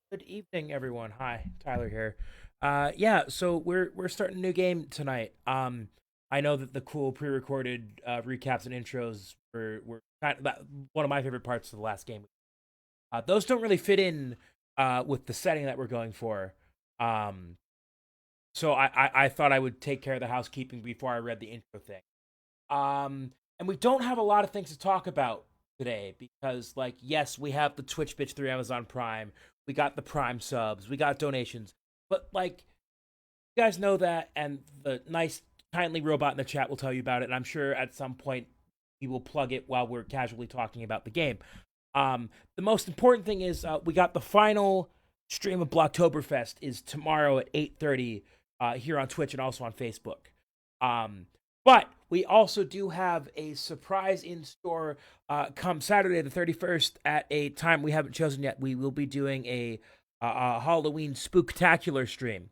Good evening, everyone. Hi, Tyler here. Yeah, so we're starting a new game tonight. I know that the cool pre-recorded recaps and intros were one of my favorite parts of the last game. Those don't really fit in with the setting that we're going for. Um, so I thought I would take care of the housekeeping before I read the intro thing. And we don't have a lot of things to talk about today because, like, yes, we have the Twitch bitch through Amazon Prime, we got the Prime subs, we got donations, but like, you guys know that, and the nice, kindly robot in the chat will tell you about it. And I'm sure at some point we will plug it while we're casually talking about the game. The most important thing is we got the final stream of Blocktoberfest is tomorrow at 8:30 here on Twitch and also on Facebook. Um, but we also do have a surprise in store come Saturday the 31st at a time we haven't chosen yet. We will be doing a Halloween spooktacular stream.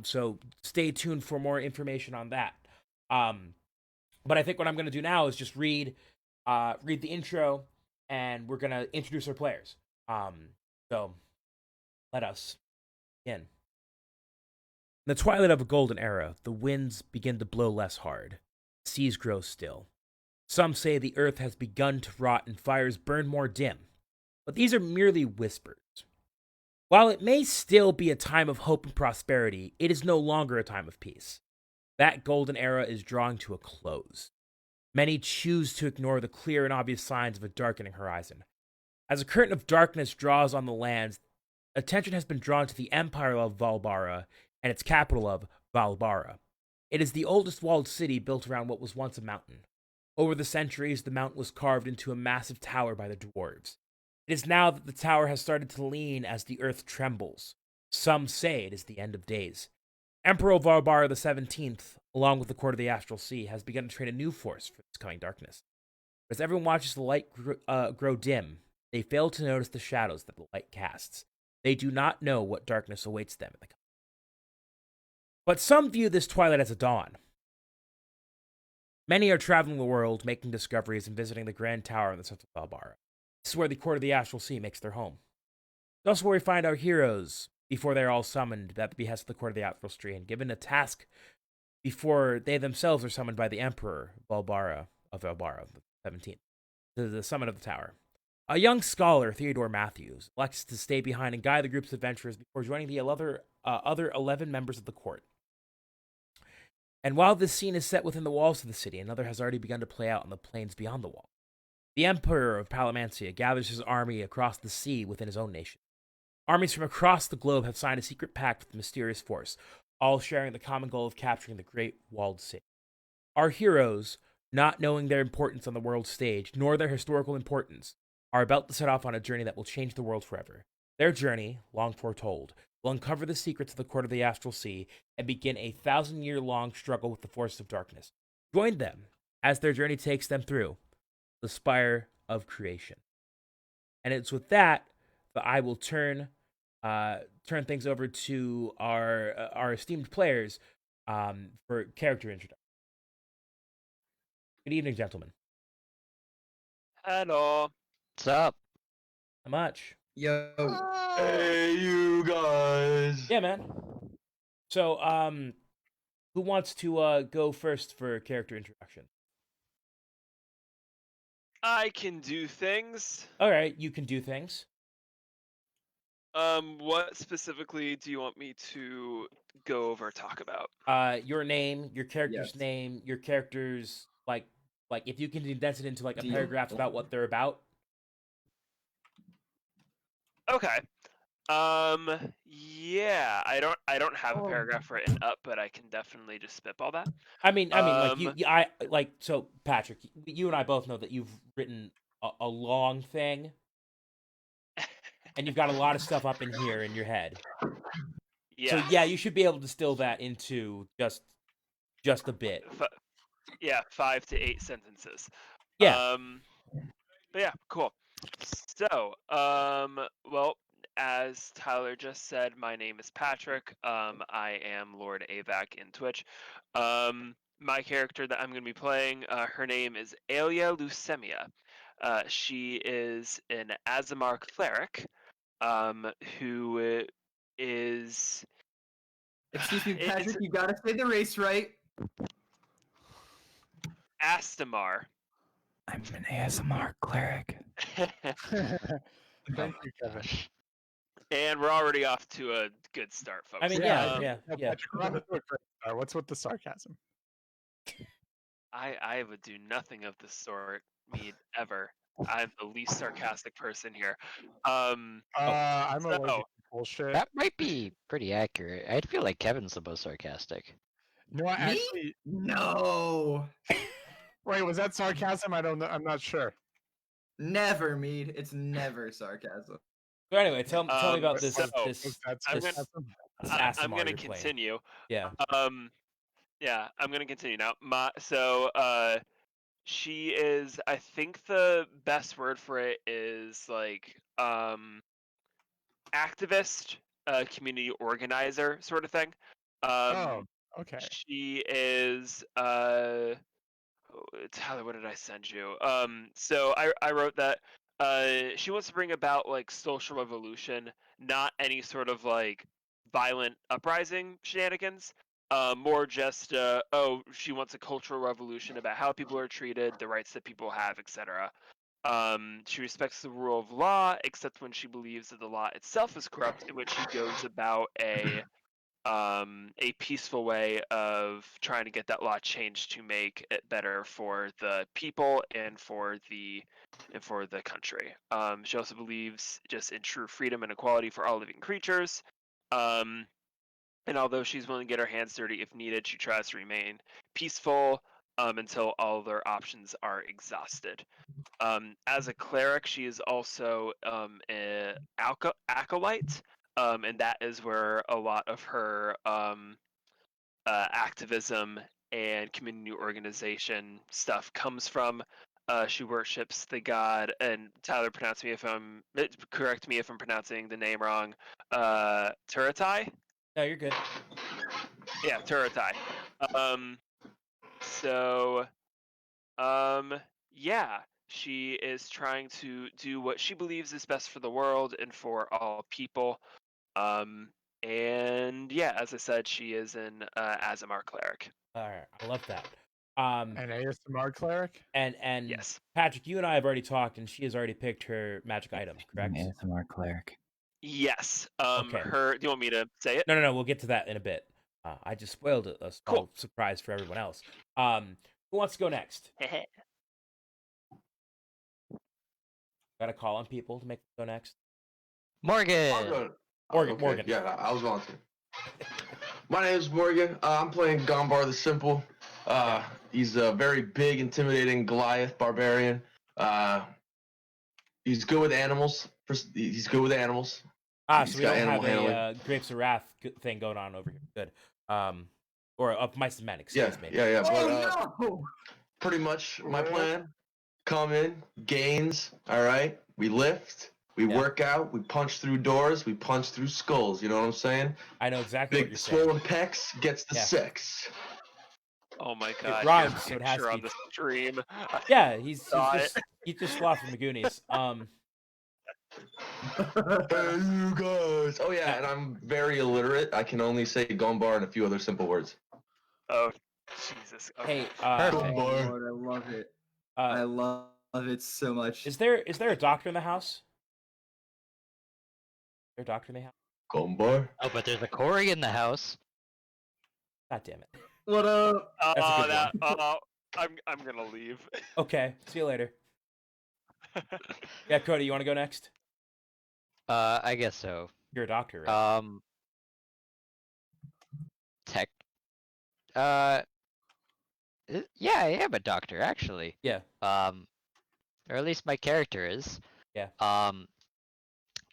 So stay tuned for more information on that. Um, but I think what I'm going to do now is just read the intro, and we're going to introduce our players. So let us begin. In the twilight of a golden era, the winds begin to blow less hard. Seas grow still. Some say the earth has begun to rot and fires burn more dim. But these are merely whispers. While it may still be a time of hope and prosperity, it is no longer a time of peace. That golden era is drawing to a close. Many choose to ignore the clear and obvious signs of a darkening horizon. As a curtain of darkness draws on the lands, attention has been drawn to the empire of Valbara and its capital of Valbara. It is the oldest walled city built around what was once a mountain. Over the centuries, the mountain was carved into a massive tower by the dwarves. It is now that the tower has started to lean as the earth trembles. Some say it is the end of days. Emperor Valbara the 17th, along with the court of the Astral Sea, has begun to train a new force for this coming darkness. As everyone watches the light grow dim, they fail to notice the shadows that the light casts. They do not know what darkness awaits them. But some view this twilight as a dawn. Many are traveling the world, making discoveries and visiting the Grand Tower in the center of Valbara. This is where the Court of the Astral Sea makes their home. It's also where we find our heroes before they're all summoned at the behest of the Court of the Astral Sea and given a task before they themselves are summoned by the Emperor Valbara the 17th, to the summit of the tower. A young scholar, Theodore Matthews, elects to stay behind and guide the group's adventurers before joining the other 11 members of the court. And while this scene is set within the walls of the city, another has already begun to play out on the plains beyond the wall. The Emperor of Palamancia gathers his army across the sea within his own nation. Armies from across the globe have signed a secret pact with the mysterious force, all sharing the common goal of capturing the Great Walled City. Our heroes, not knowing their importance on the world stage, nor their historical importance, are about to set off on a journey that will change the world forever. Their journey, long foretold, will uncover the secrets of the Court of the Astral Sea and begin a 1,000-year-long struggle with the forces of darkness. Join them as their journey takes them through the Spire of Creation. And it's with that that I will turn things over to our esteemed players for character introduction. Good evening, gentlemen. Hello. What's up? How much? Yo. Hey, you guys. Yeah, man. So, who wants to go first for character introduction? I can do things. All right, you can do things. What specifically do you want me to go over talk about? Your name, your character's Yes. name, your character's like if you can condense it into like a Deal. paragraph about what they're about. Okay. Yeah, I don't have a paragraph written up, but I can definitely just spitball that. I mean, so Patrick, you and I both know that you've written a long thing, and you've got a lot of stuff up in here in your head. Yeah. So yeah, you should be able to distill that into just a bit. 5 to 8 sentences. Yeah. But yeah, cool. So, well, as Tyler just said, my name is Patrick. I am Lord Avac in Twitch. My character that I'm going to be playing, her name is Aelia Lucemia. She is an Azamar cleric. who is Excuse me, it's Patrick, you gotta say the race right. Astamar. I'm an ASMR cleric. Thank you, Kevin. And we're already off to a good start, folks. I mean, Yeah, yeah. Patrick, we're off to a great start. What's with the sarcasm? I would do nothing of the sort, Mead, ever. I'm the least sarcastic person here. I'm So- allergic to bullshit. That might be pretty accurate. I feel like Kevin's the most sarcastic. No, I Me? actually. No. Wait, was that sarcasm? I don't know. I'm not sure. Never, Mead. It's never sarcasm. So anyway, tell me about this. so, this Was that I'm this, gonna- sarcasm? this I'm ASMR gonna you're playing. continue. Yeah. Yeah, I'm gonna continue now. She is. I think the best word for it is like activist, community organizer sort of thing. Oh, okay. She is Tyler, what did I send you? So I wrote that she wants to bring about like social revolution, not any sort of like violent uprising shenanigans. More just she wants a cultural revolution about how people are treated, the rights that people have, etc. She respects the rule of law, except when she believes that the law itself is corrupt, in which she goes about a peaceful way of trying to get that law changed to make it better for the people and for the country. She also believes just in true freedom and equality for all living creatures. And although she's willing to get her hands dirty if needed, she tries to remain peaceful until all their options are exhausted. As a cleric, she is also an acolyte, and that is where a lot of her activism and community organization stuff comes from. She worships the god, and Tyler, correct me if I'm pronouncing the name wrong. Turatai? No, you're good. Yeah, Turatai. So, yeah, she is trying to do what she believes is best for the world and for all people. And yeah, as I said, she is an Azamar cleric. All right, I love that. An ASMR cleric? And Yes. Patrick, you and I have already talked, and she has already picked her magic item, correct? ASMR cleric. Yes. Okay. Do you want me to say it? No. We'll get to that in a bit. I just spoiled a small Cool. surprise for everyone else. Who wants to go next? Got to call on people to make them go next. Morgan. Morgan. Yeah, I was going to. My name is Morgan. I'm playing Gombar the Simple. He's a very big, intimidating Goliath barbarian. He's good with animals. He's good with animals. So He's we got don't have animal a handling. Grapes of Wrath thing going on over here. Good. Or Mice and Men, excuse me. Yeah. But, Oh no! pretty much my plan. Come in, gains. All right. We lift. We work out. We punch through doors. We punch through skulls. You know what I'm saying? I know exactly what Big you're saying. swollen pecs gets the Yeah. 6. Oh my god! rhymes, your so it has picture to on be. the stream. Yeah, he's Saw just Sloth from the Goonies. Hey, you guys. Oh yeah, and I'm very illiterate. I can only say Gombar and a few other simple words. Oh, Jesus. Okay. Hey, Perfect. Oh, Gombar. Lord, I love it. I love it so much. is there a doctor in the house? Is there a doctor in the house? Gombar. Oh, but there's a Corey in the house. God damn it. What up? That's a good I'm gonna leave. Okay, see you later. Yeah, Cody, you want to go next? I guess so. You're a doctor, right? Tech. Yeah, I am a doctor actually. Yeah. Or at least my character is. Yeah.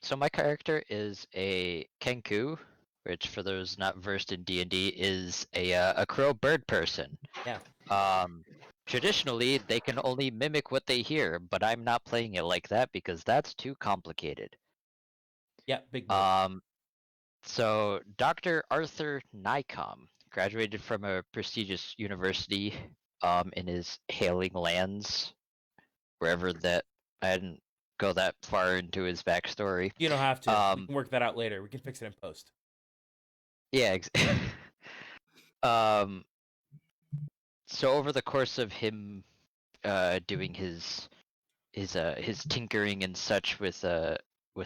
So my character is a Kenku, which for those not versed in D&D is a crow bird person. Yeah. Traditionally, they can only mimic what they hear, but I'm not playing it like that because that's too complicated. Yeah, big move. So Dr. Arthur Nycom graduated from a prestigious university in his hailing lands, wherever that. I hadn't go that far into his backstory. You don't have to. We Um, can work that out later. We can fix it in post. Yeah. Um. So over the course of him, doing his tinkering and such with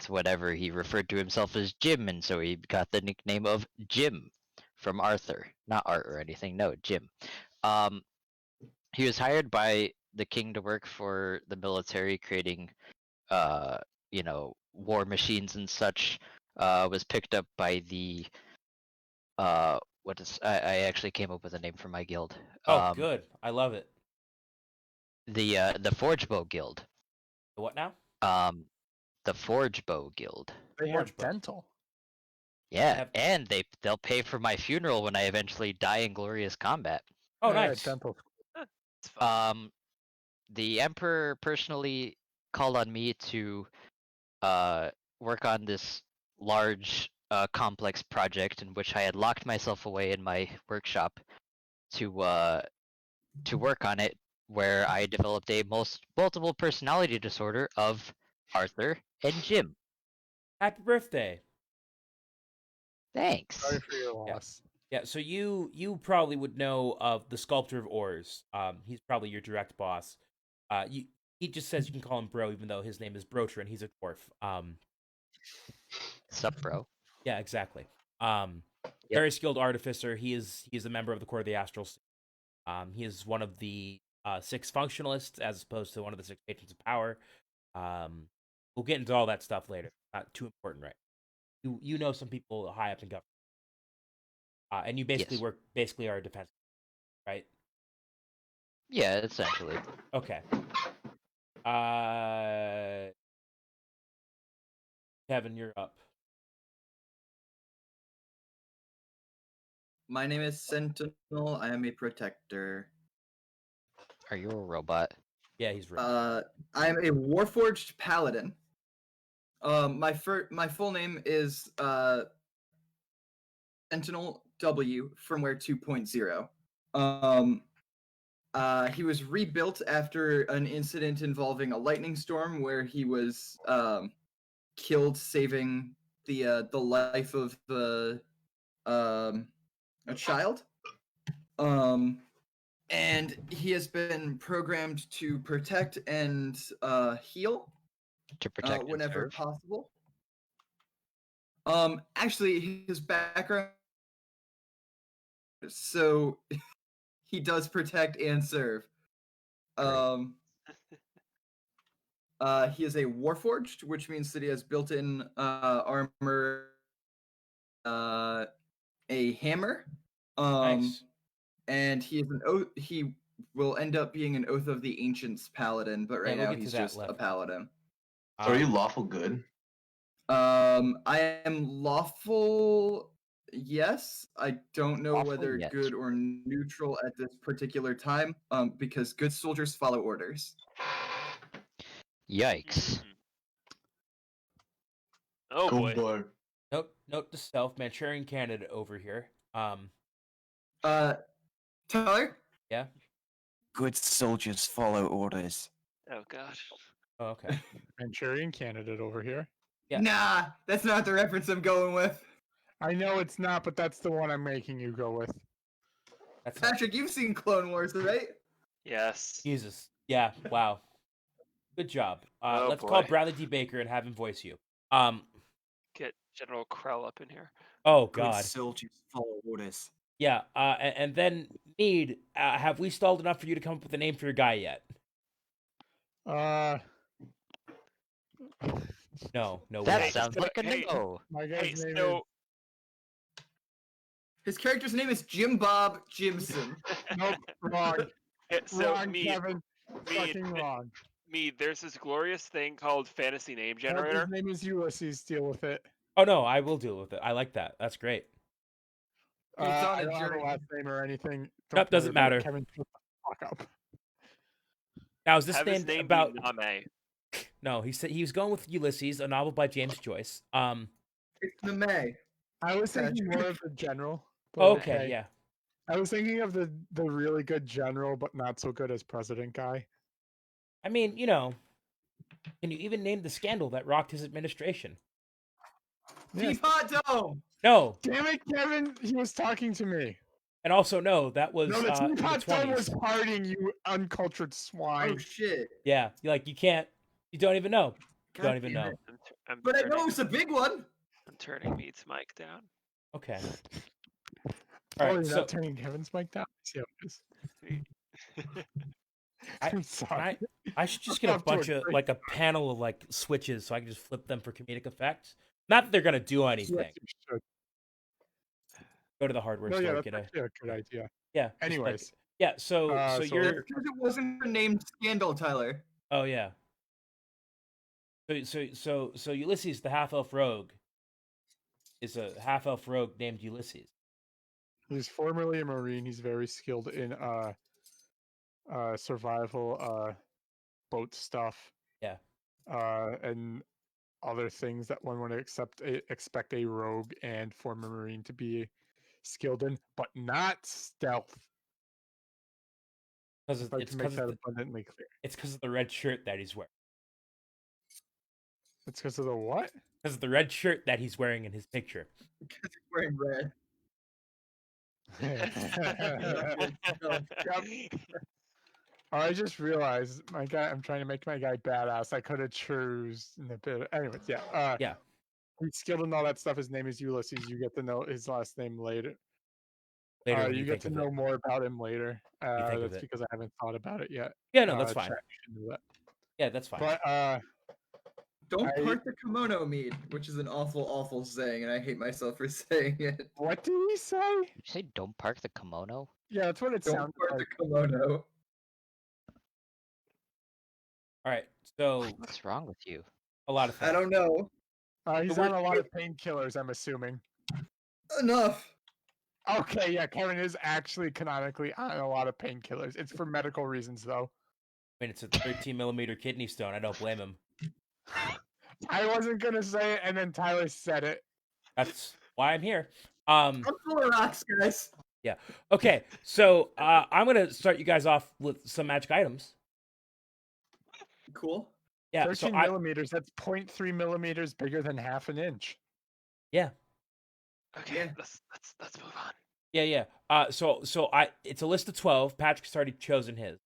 whatever, he referred to himself as Jim, and so he got the nickname of Jim from Arthur, not Art or anything. No, Jim. Um. He was hired by the king to work for the military, creating war machines and such. Was picked up by the I actually came up with a name for my guild. Oh, good. I love it. The Forge Bow Guild. The what now? The Forge Bow Guild. They have Forge bow. dental. Yeah, have- and they'll pay for my funeral when I eventually die in glorious combat. Oh, Yeah, nice. dental. It's fun. The Emperor personally called on me to work on this large complex project in which I had locked myself away in my workshop to work on it, where I developed a multiple personality disorder of Arthur and Jim. Happy birthday. Thanks. Sorry for your Yeah. loss. Yeah, so you probably would know of the Sculptor of Ores. He's probably your direct boss. He just says you can call him Bro, even though his name is Brotrin. He's a dwarf. Sup, bro? Yeah, exactly. Very skilled artificer. He is a member of the Court of the Astral Sea. He is one of the 6 functionalists, as opposed to one of the 6 patrons of power. We'll get into all that stuff later. Not too important, right? You know some people high up in government, and you basically Yes. are a defense, right? Yeah, essentially. Okay. Kevin, you're up. My name is Sentinel. I am a protector. Are you a robot? Yeah, he's right. I am a Warforged Paladin. My full name is Sentinel W Firmware 2.0. He was rebuilt after an incident involving a lightning storm where he was killed, saving the life of a child. And he has been programmed to protect and heal To protect and whenever serve? possible. Actually, his background, so he does protect and serve. Great. He is a Warforged, which means that he has built-in armor, a hammer. Nice. And he is he will end up being an Oath of the Ancients paladin, but right we'll now get to he's that just a later. paladin. So are you lawful good? I am lawful. Yes, I don't know Lawful, whether yes. good or neutral at this particular time. Because good soldiers follow orders. Yikes. Oh boy. boy. Note to self, Manchurian candidate over here. Tyler. Yeah. Good soldiers follow orders. Oh gosh. Oh, okay. Manchurian candidate over here. Yeah. Nah, that's not the reference I'm going with. I know it's not, but that's the one I'm making you go with. That's not, Patrick, you've seen Clone Wars, right? Yes. Jesus. Yeah. Wow. Good job. Oh, Let's call boy. Bradley D. Baker and have him voice you. Get General Krell up in here. Oh Good God. soldiers follow orders. Yeah. And then Mead, have we stalled enough for you to come up with a name for your guy yet? No. We That haven't. sounds like a hey, no. My Hey, guy's name so His character's name is Jim Bob Jimson. is... Nope, wrong. Wrong, me, Kevin. Fucking wrong. there's this glorious thing called fantasy name Nope, generator. his name is Ulysses. Deal with it. Oh no, I will deal with it. I like that. That's great. He's on I a don't have a journey. last name or anything. Nope, doesn't worry about it. matter. Kevin, shut the fuck up. Now is this Have his named name about? be Name. No, he said he was going with Ulysses, a novel by James Joyce. It's the May. I was thinking more of the general. but Okay, yeah. I was thinking of the really good general, but not so good as president guy. I mean, Can you even name the scandal that rocked his administration? Yes. Teapot Dome. No. Damn it, Kevin! He was talking to me. And also, no, that was No, the in the teapot dome 20s. was partying, you uncultured swine. Oh shit! Yeah, you can't. You don't even know. You God don't even damn know. it. I'm But I turning, know it's a big one. I'm turning Meat's mic down. Okay. Oh, All right. you're So not turning Kevin's mic down? See how it is. I'm can sorry. I should just get a Off to a bunch of great like a panel of like switches so I can just flip them for comedic effect. Not that they're gonna do anything. Yes, you should. Go to the hardware No, store. yeah, that's Get a actually a good idea. yeah. just, like- Anyways, yeah. So so you're That's because it wasn't named Scandal, Tyler. oh yeah. So Ulysses, the half elf rogue, is a half elf rogue named Ulysses. he's formerly a Marine. He's very skilled in survival boat stuff. Yeah. And other things that one would expect a rogue and former Marine to be skilled in, but not stealth. Because I'd like it's to make because that of, abundantly clear. the red shirt that he's wearing. It's because of the what? Because of the red shirt that he's wearing in his picture. Because he's wearing red. I just realized my guy. I'm trying to make my guy badass. I could have chosen a bit. Anyways, yeah. Yeah. He's skilled in all that stuff. His name is Ulysses. You get to know his last name later. Later, when you get think to of know it. more about him later. think of That's it. because I haven't thought about it yet. Yeah, no, that's fine. Chat should know that. Yeah, that's fine. But Don't I- part the kimono meat, which is an awful, awful saying, and I hate myself for saying it. what did he say? Did you say don't park the kimono? Yeah, that's what it Don't sounded part like. the kimono. All right. So What's wrong with you? a lot of things. I don't know. He's The on word- a lot of painkillers, I'm assuming. Enough. Okay, yeah, Kevin is actually canonically on a lot of painkillers. It's for medical reasons, though. I mean, it's a 13 millimeter kidney stone. I don't blame him. I wasn't gonna say it, and then Tyler said it. That's why I'm here. I'm full of rocks, guys. Okay. So I'm gonna start you guys off with some magic items. Cool. Yeah. 13 So millimeters, that's 0.3 millimeters bigger than half an inch. yeah. Okay, Yeah. let's move on. Yeah. So it's a list of 12. Patrick's already chosen his.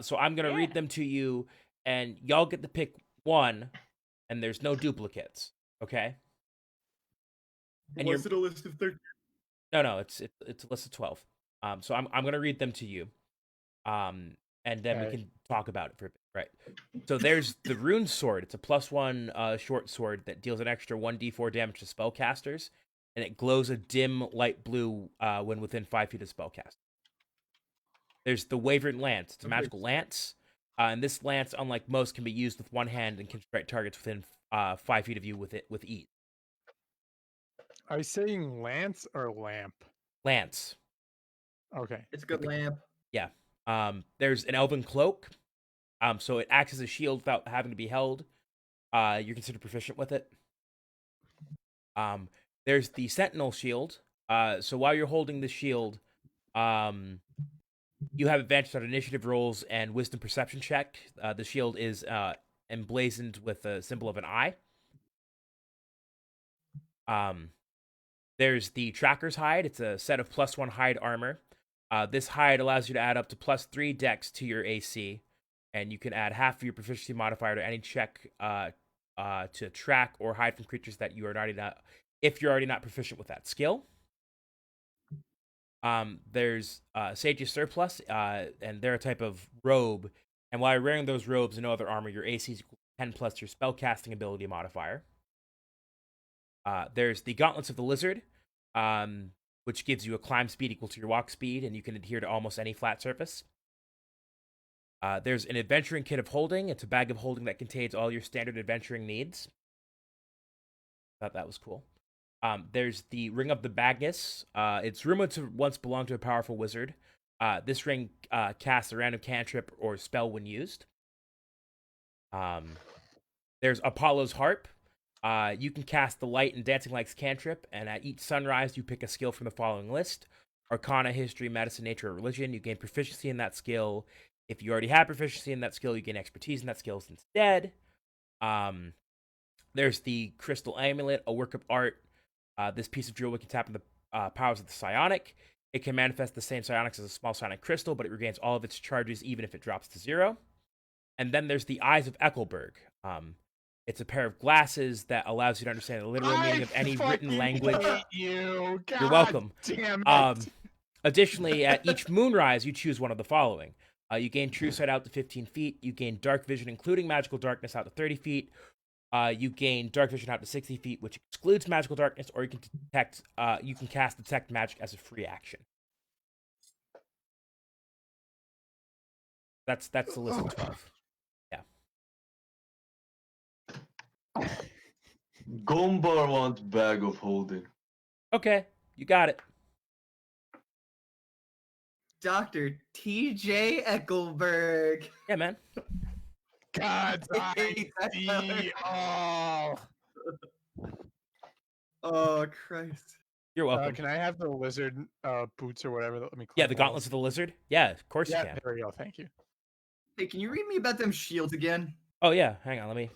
So I'm gonna read them to you, and y'all get to pick one, and there's no duplicates. Okay. And Was it a list of 13? No, it's a list of 12. So I'm gonna read them to you. And then we Okay. can talk about it for a bit. Right. So there's the rune sword. It's a +1 short sword that deals an extra 1d4 damage to spellcasters, and it glows a dim light blue when within 5 feet of spellcaster. There's the Wavered Lance. It's a magical lance, and this lance, unlike most, can be used with one hand and can strike targets within 5 feet of you with ease. Are you saying lance or lamp? Lance. Okay. It's a good lamp. There's an elven cloak. So it acts as a shield without having to be held. You're considered proficient with it. There's the Sentinel Shield. So while you're holding the shield, you have advantage on initiative rolls and wisdom perception check. The shield is emblazoned with a symbol of an eye. There's the Tracker's Hide. It's a set of +1 hide armor. This hide allows you to add up to +3 dex to your AC, and you can add half of your proficiency modifier to any check to track or hide from creatures that you are already not, if you're already not proficient with that skill. There's Sage's Surplus, and they're a type of robe. And while you're wearing those robes and no other armor, your AC is 10 plus your spellcasting ability modifier. There's the Gauntlets of the Lizard, which gives you a climb speed equal to your walk speed, and you can adhere to almost any flat surface. There's an Adventuring Kit of Holding. It's a bag of holding that contains all your standard adventuring needs. Thought that was cool. There's the Ring of the Magnus. It's rumored to once belong to a powerful wizard. This ring casts a random cantrip or spell when used. There's Apollo's Harp. You can cast the Light and Dancing Lights cantrip, and at each sunrise, you pick a skill from the following list: Arcana, History, Medicine, Nature, or Religion. You gain proficiency in that skill. If you already have proficiency in that skill, you gain expertise in that skill instead. There's the Crystal Amulet, a work of art. This piece of jewelry can tap into the powers of the psionic. It can manifest the same psionics as a small psionic crystal, but it regains all of its charges even if it drops to 0. And then there's the Eyes of Eckelberg. It's a pair of glasses that allows you to understand the literal meaning of any written language. You. God You're welcome. Damn it. Additionally, at each moonrise, you choose one of the following. You gain true sight out to 15 feet. You gain dark vision, including magical darkness, out to 30 feet. You gain dark vision out to 60 feet, which excludes magical darkness, or you can detect. You can cast detect magic as a free action. That's the list of 12. Gombar wants bag of holding. Okay, you got it. Dr. T.J. Eckelberg. Yeah, man. God's Hey, eye see all. Oh, Christ. You're welcome. Can I have the lizard boots or whatever? Let me. Yeah, the Gauntlets of the Lizard. Yeah, of course you Yeah, can. there we go. Thank you. Hey, can you read me about them shields again? Oh yeah, hang on, let me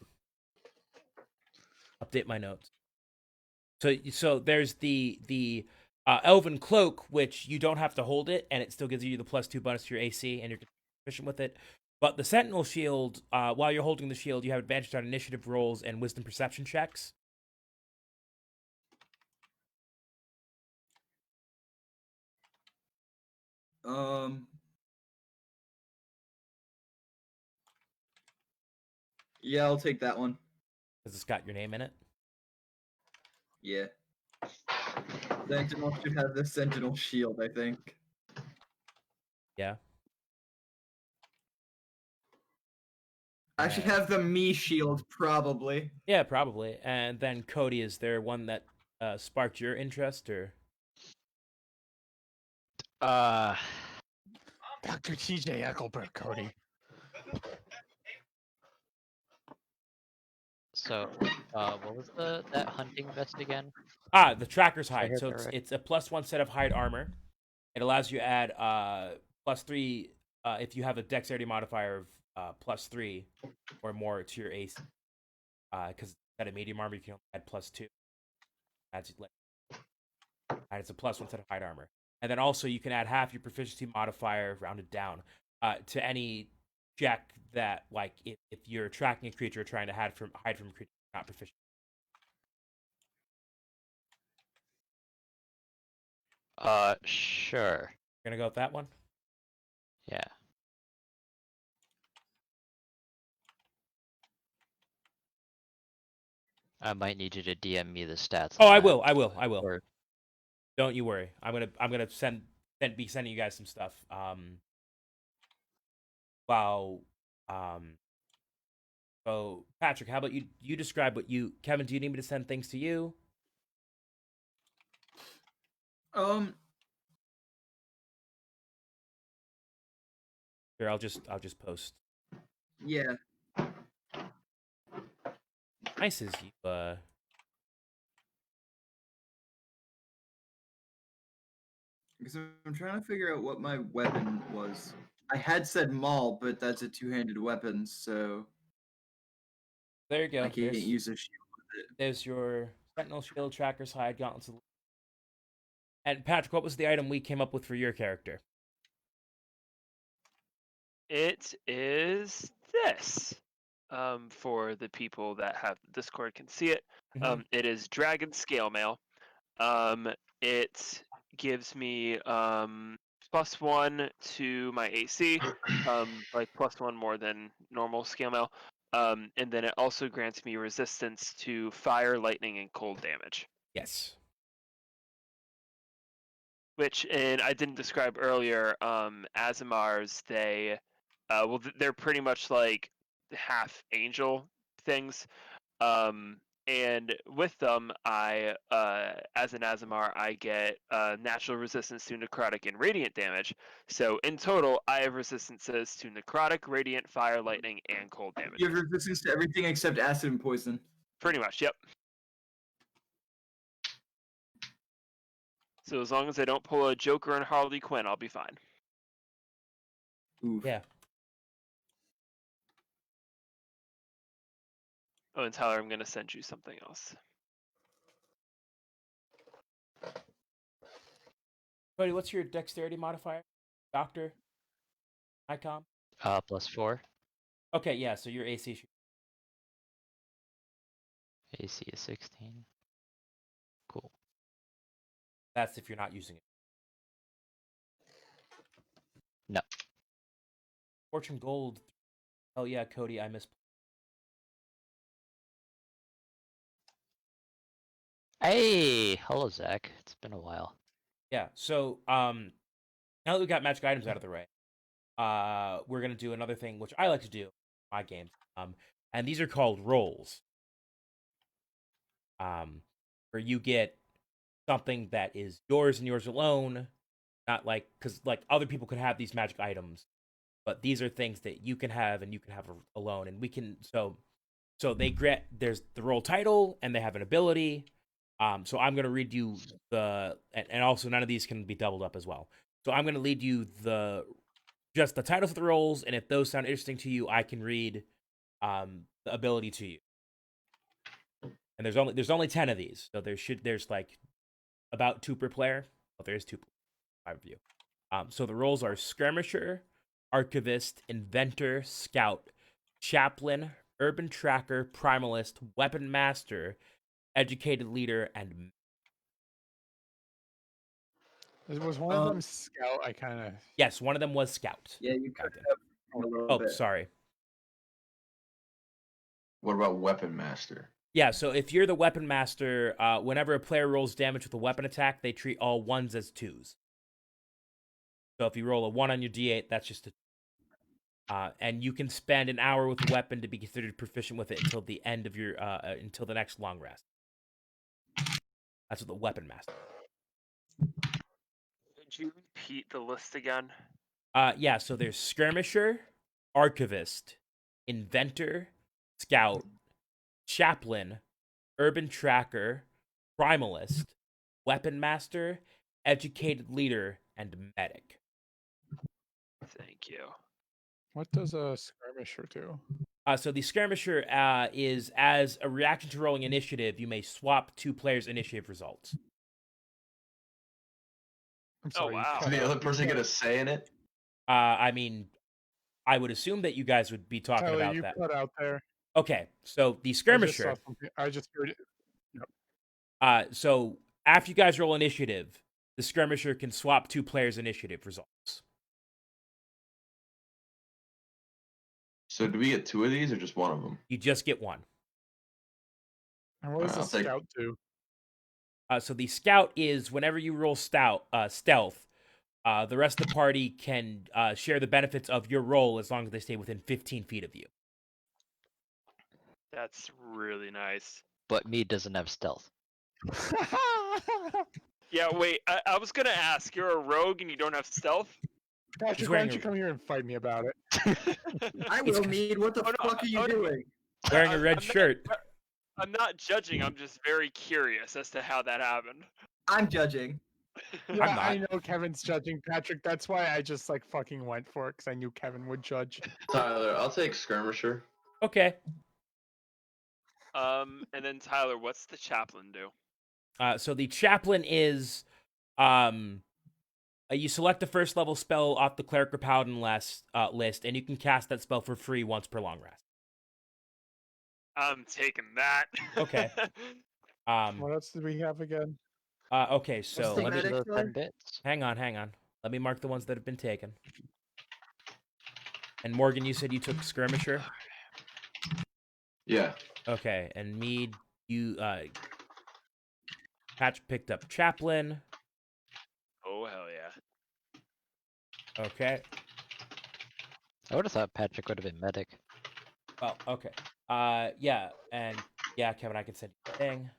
update my notes. So there's the Elven Cloak, which you don't have to hold it, and it still gives you the +2 bonus to your AC, and you're proficient with it. But the Sentinel Shield, while you're holding the shield, you have advantage on initiative rolls and wisdom perception checks. Yeah, I'll take that one. Because it's got your name in it. Yeah. Sentinel should have the Sentinel Shield, I think. Yeah. I should have the me shield, probably. Yeah, probably. And then Cody, is there one that sparked your interest, or? Dr. T.J. Eckelberg, Cody. So, what was that hunting vest again? The Tracker's Did I Hide. hear So that right? it's a +1 set of hide armor. It allows you to add +3 if you have a dexterity modifier of +3 or more to your AC. Because at a medium armor, you can only add +2. And it's a +1 set of hide armor. And then also you can add half your proficiency modifier rounded down to any check that, like, if you're tracking a creature or trying to hide from a creature not proficient. Sure. Gonna go with that one? Yeah. I might need you to DM me the stats. Oh, on I that. will. Or- Don't you worry. I'm gonna be sending you guys some stuff. So Patrick, how about you describe what you Kevin, do you need me to send things to you? Here, I'll just post. Yeah. Nice as you Because I'm trying to figure out what my weapon was. I had said maul, but that's a two-handed weapon, so there you go. I can't use a shield with it. There's your Sentinel Shield, Tracker's Hide, Gauntlets. And Patrick, what was the item we came up with for your character? It is this. For the people that have the Discord can see it. It is Dragon Scale Mail. It gives me +1 to my AC, like +1 more than normal scale mail. And then it also grants me resistance to fire, lightning, and cold damage. Yes. Which, and I didn't describe earlier, Azimars, they're pretty much like half angel things. And with them, I, as an Azimar, I get natural resistance to necrotic and radiant damage. So in total, I have resistances to necrotic, radiant, fire, lightning, and cold damage. You have resistance to everything except acid and poison. Pretty much, yep. So as long as I don't pull a Joker and Harley Quinn, I'll be fine. Oof. Yeah. Oh, and Tyler, I'm gonna send you something else. Cody, what's your dexterity modifier? Doctor? Icon? +4. Okay, yeah, so your AC should... AC is 16. Cool. That's if you're not using it. No. Fortune Gold. Oh yeah, Cody, I missed. Hey, hello Zach. It's been a while. Yeah, so now that we got magic items out of the way, we're gonna do another thing which I like to do in my games. And these are called rolls. Where you get something that is yours and yours alone, not like because like other people could have these magic items, but these are things that you can have and you can have alone, and we can so they grant there's the role title and they have an ability. So I'm gonna read you and also none of these can be doubled up as well. So I'm gonna lead you just the titles of the roles, and if those sound interesting to you, I can read the ability to you. And there's only 10 of these, so there's like about 2 per player. Well, there's 2 5 of you. So the roles are Skirmisher, Archivist, Inventor, Scout, Chaplain, Urban Tracker, Primalist, Weapon Master, Educated Leader, and... Was one of them Scout? I kind of... Yes, one of them was Scout. Yeah, you could Captain. have a little Oh, bit. sorry. What about Weapon Master? Yeah, so if you're the Weapon Master, whenever a player rolls damage with a weapon attack, they treat all 1s as 2s. So if you roll a 1 on your d8, that's just a... and you can spend an hour with the weapon to be considered proficient with it until the end of your... until the next long rest. That's what the Weapon Master. Could you repeat the list again? Yeah, so there's Skirmisher, Archivist, Inventor, Scout, Chaplain, Urban Tracker, Primalist, Weapon Master, Educated Leader, and Medic. Thank you. What does a skirmisher do? So the Skirmisher is, as a reaction to rolling initiative, you may swap 2 players' initiative results. I'm Oh, sorry. wow. Does the other person get a say in it? I mean, I would assume that you guys would be talking Tyler, about you that. cut out there. Okay, so the Skirmisher... I just heard it. So after you guys roll initiative, the Skirmisher can swap 2 players' initiative results. So do we get 2 of these or just one of them? You just get 1. And what does I'll the take- Scout do? So the Scout is whenever you roll stealth, the rest of the party can share the benefits of your roll as long as they stay within 15 feet of you. That's really nice. But me doesn't have stealth. Yeah, wait. I was gonna ask. You're a rogue and you don't have stealth? Patrick, why don't you come here and fight me about it? I will, Mead. What the Oh, no, fuck are you oh, no. doing? Wearing a red I'm shirt. I'm not judging. I'm just very curious as to how that happened. I'm judging. Yeah, I'm not. I know Kevin's judging Patrick. That's why I just like fucking went for it because I knew Kevin would judge. Tyler, I'll take Skirmisher. Okay. And then Tyler, what's the chaplain do? So the Chaplain is, you select the first level spell off the Cleric or Paladin list, and you can cast that spell for free once per long rest. I'm taking that. Okay. What else did we have again? Okay, so the let me... medic Those killer? 10 bits. Hang on. Let me mark the ones that have been taken. And Morgan, you said you took Skirmisher? Yeah. Okay, and Mead, you, Patch picked up Chaplain. Oh hell yeah. Okay. I would have thought Patrick would have been medic. Well, okay. Yeah, and yeah, Kevin, I can send you a thing.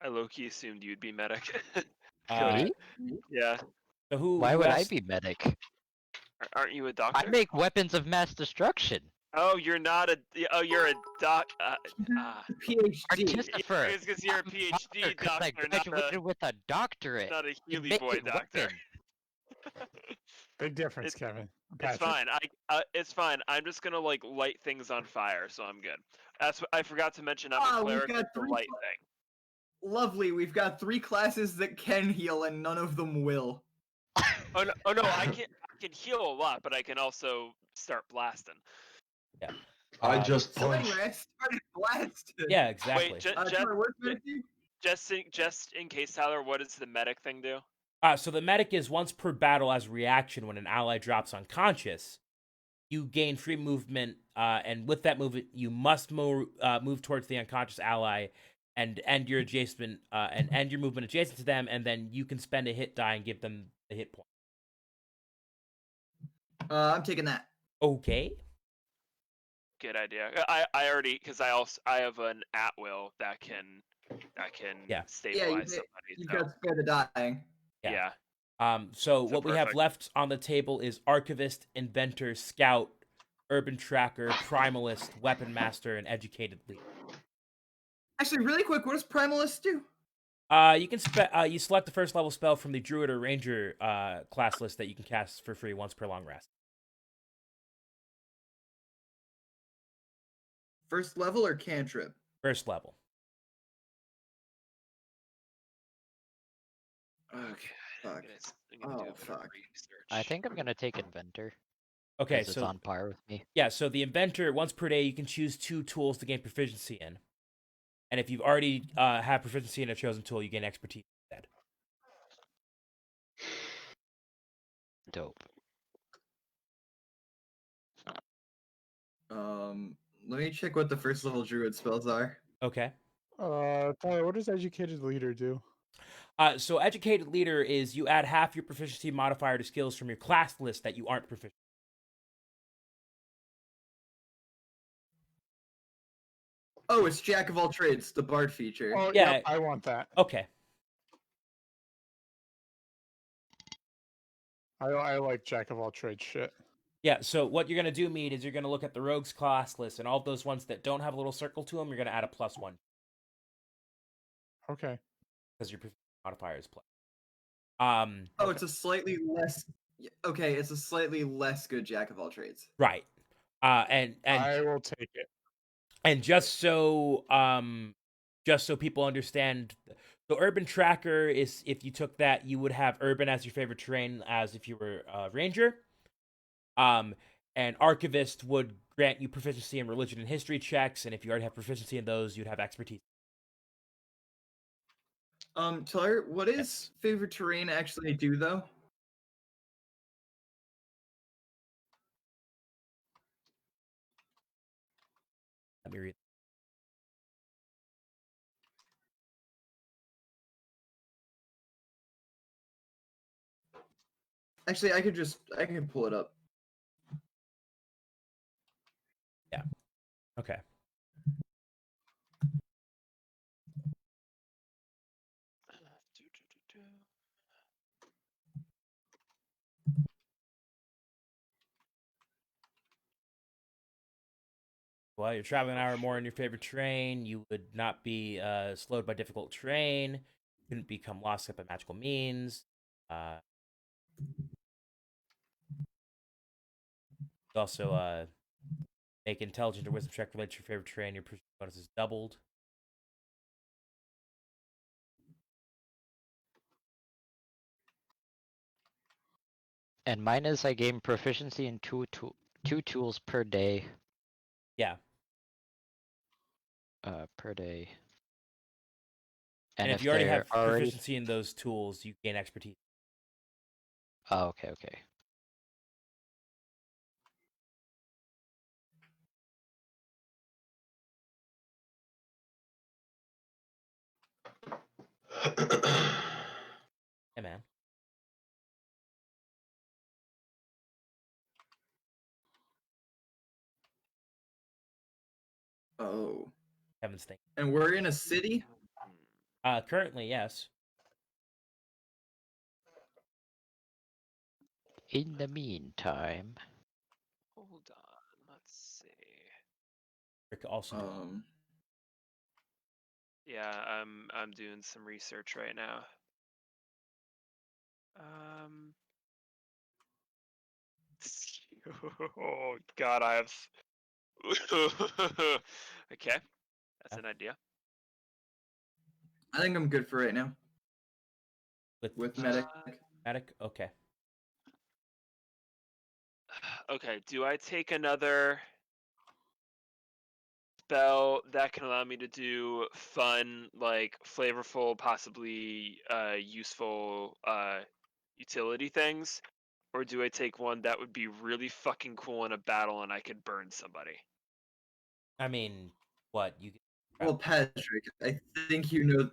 I low-key assumed you'd be medic. Uh, Yeah. so who? Why who would I else- be medic? Aren't you a doctor? I make weapons of mass destruction. Oh, you're not a. Oh, you're a doc. PhD. Christopher. It's because you're a PhD Because I doctor, not graduated with a doctorate. a in Healy boy making doctor. weapons. Big difference, It's Kevin. It's Patrick. fine. It's fine. I'm just gonna like light things on fire, so I'm good. That's what I forgot to mention. I'm a We've cleric got with the 3 light thing. Lovely. We've got 3 classes that can heal, and none of them will. Oh no, I can heal a lot, but I can also start blasting. Yeah. I just So punched. anyway, I started blasting. Yeah, exactly. Wait, Tyler, what's medic do? just in case, Tyler, what does the medic thing do? So the medic is once per battle as a reaction when an ally drops unconscious. You gain free movement, and with that movement, you must move towards the unconscious ally, and end your adjacent and end your movement adjacent to them, and then you can spend a hit die and give them the hit point. I'm taking that. Okay. Good idea. I already because I have an at will that can Yeah. stabilize somebody. You've So got spare the dying. Yeah. yeah. So So what we have perfect. left on the table is Archivist, Inventor, Scout, Urban Tracker, Primalist, Weapon Master, and Educated Leader. Actually, really quick, what does Primalist do? You can you select the first level spell from the Druid or Ranger class list that you can cast for free once per long rest. First level or cantrip? First level. Okay. Fuck. I'm gonna do a Oh, bit of fuck. research. I think I'm gonna take Inventor. Okay, 'Cause it's so on par with me. yeah, so the Inventor, once per day, you can choose 2 tools to gain proficiency in. And if you've already have proficiency in a chosen tool, you gain expertise instead. Dope. Let me check what the first level druid spells are. Okay. Tyler, what does Educated Leader do? So Educated Leader is you add half your proficiency modifier to skills from your class list that you aren't proficient. Oh, it's Jack of all trades, the bard feature. Oh, Yeah. yeah, I want that. Okay. I like Jack of all trades shit. Yeah, so what you're going to do, Mead, is you're going to look at the rogues class list, and all of those ones that don't have a little circle to them, you're going to add a +1. Okay. Because your proficiency modifier is plus. Oh, it's a slightly less. Okay, it's a slightly less good Jack of all trades. Right. And I will take it. And just so people understand, the Urban Tracker is, if you took that, you would have Urban as your favorite terrain as if you were a Ranger. And Archivist would grant you proficiency in religion and history checks, and if you already have proficiency in those, you'd have expertise. Tyler, what does favorite terrain actually do, though? Let me read. Actually, I can pull it up. Yeah. Okay. Well, you're traveling an hour or more in your favorite terrain. You would not be slowed by difficult terrain. You couldn't become lost by magical means. Also, make intelligence or wisdom check related to your favorite terrain. Your pursuit bonus is doubled. And mine is I gain proficiency in two tools per day. Yeah. Per day. And if you already have proficiency in those tools, you gain expertise. Oh, okay, okay. Hey, man. Oh. Kevin's thing. And we're in a city? Currently, yes. In the meantime. Hold on, let's see. Rick also. Yeah, I'm doing some research right now. Oh God, I have. Okay, that's an idea. I think I'm good for right now with medic. medic. Okay. Okay, do I take another spell that can allow me to do fun, like flavorful, possibly useful utility things? Or do I take one that would be really fucking cool in a battle and I could burn somebody? I mean, what you? Well, Patrick, I think you know.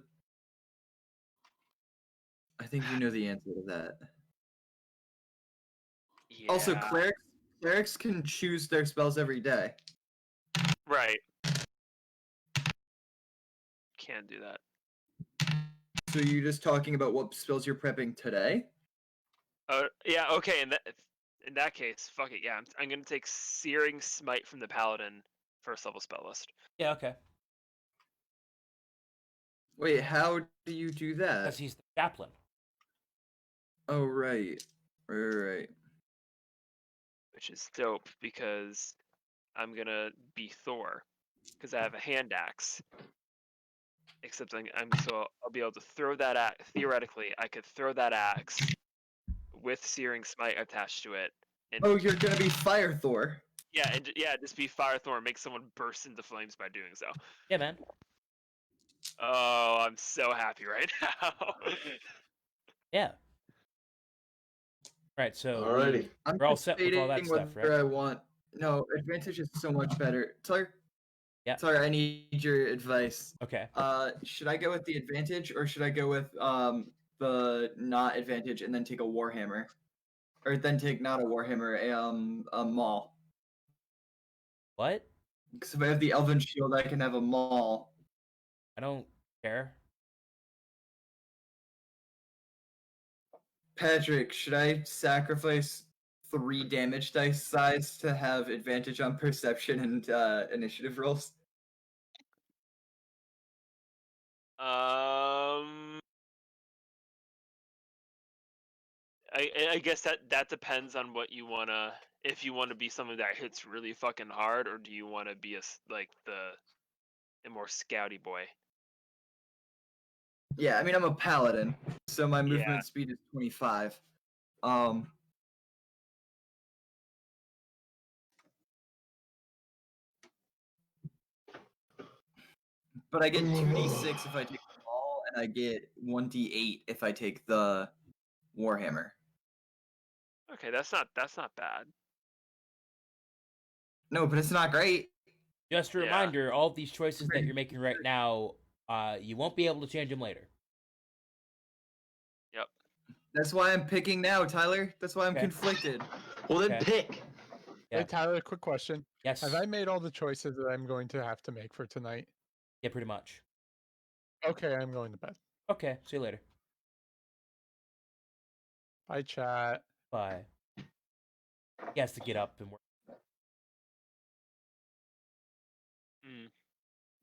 I think you know the answer to that. Yeah. Also, clerics can choose their spells every day. Right. Can't do that. So you're just talking about what spells you're prepping today? Yeah. Okay. In that case, fuck it. Yeah, I'm gonna take Searing Smite from the Paladin first level spell list. Yeah. Okay. Wait, how do you do Because that? he's the chaplain. Oh, right. Right. Which is dope because I'm gonna be Thor because I have a hand axe. Except so I'll be able to throw that axe. Theoretically, I could throw that axe with Searing Smite attached to it. And Oh, you're gonna be Fire Thor. yeah, just be Fire Thor and make someone burst into flames by doing so. Yeah, man. Oh, I'm so happy right now. Yeah. Right. So Alrighty. I'm we're all set with all that debating stuff, whether right? I want. No, advantage is so much better. Tyler. Yeah. Tyler, I need your advice. Okay. Should I go with the advantage or should I go with the not advantage and then take a Warhammer, or then take not a Warhammer, a Maul? What? Because if I have the Elven Shield, I can have a Maul. I don't care. Patrick, should I sacrifice 3 damage dice size to have advantage on perception and initiative rolls? I guess that depends on what you wanna. If you want to be something that hits really fucking hard, or do you want to be a more scouty boy? Yeah, I mean I'm a paladin, so my movement Yeah. speed is 25. But I get 2d6 if I take the Maul, and I get 1d8 if I take the Warhammer. Okay, that's not bad. No, but it's not great. Just a Yeah. reminder: all of these choices that you're making right now, you won't be able to change them later. Yep. That's why I'm picking now, Tyler. That's why I'm Okay. conflicted. Well, then Okay. pick. Yeah. Hey, Tyler, quick question. Yes. Have I made all the choices that I'm going to have to make for tonight? Yeah, pretty much. Okay, I'm going to bed. Okay. See you later. Bye, chat. Bye. He has to get up and work.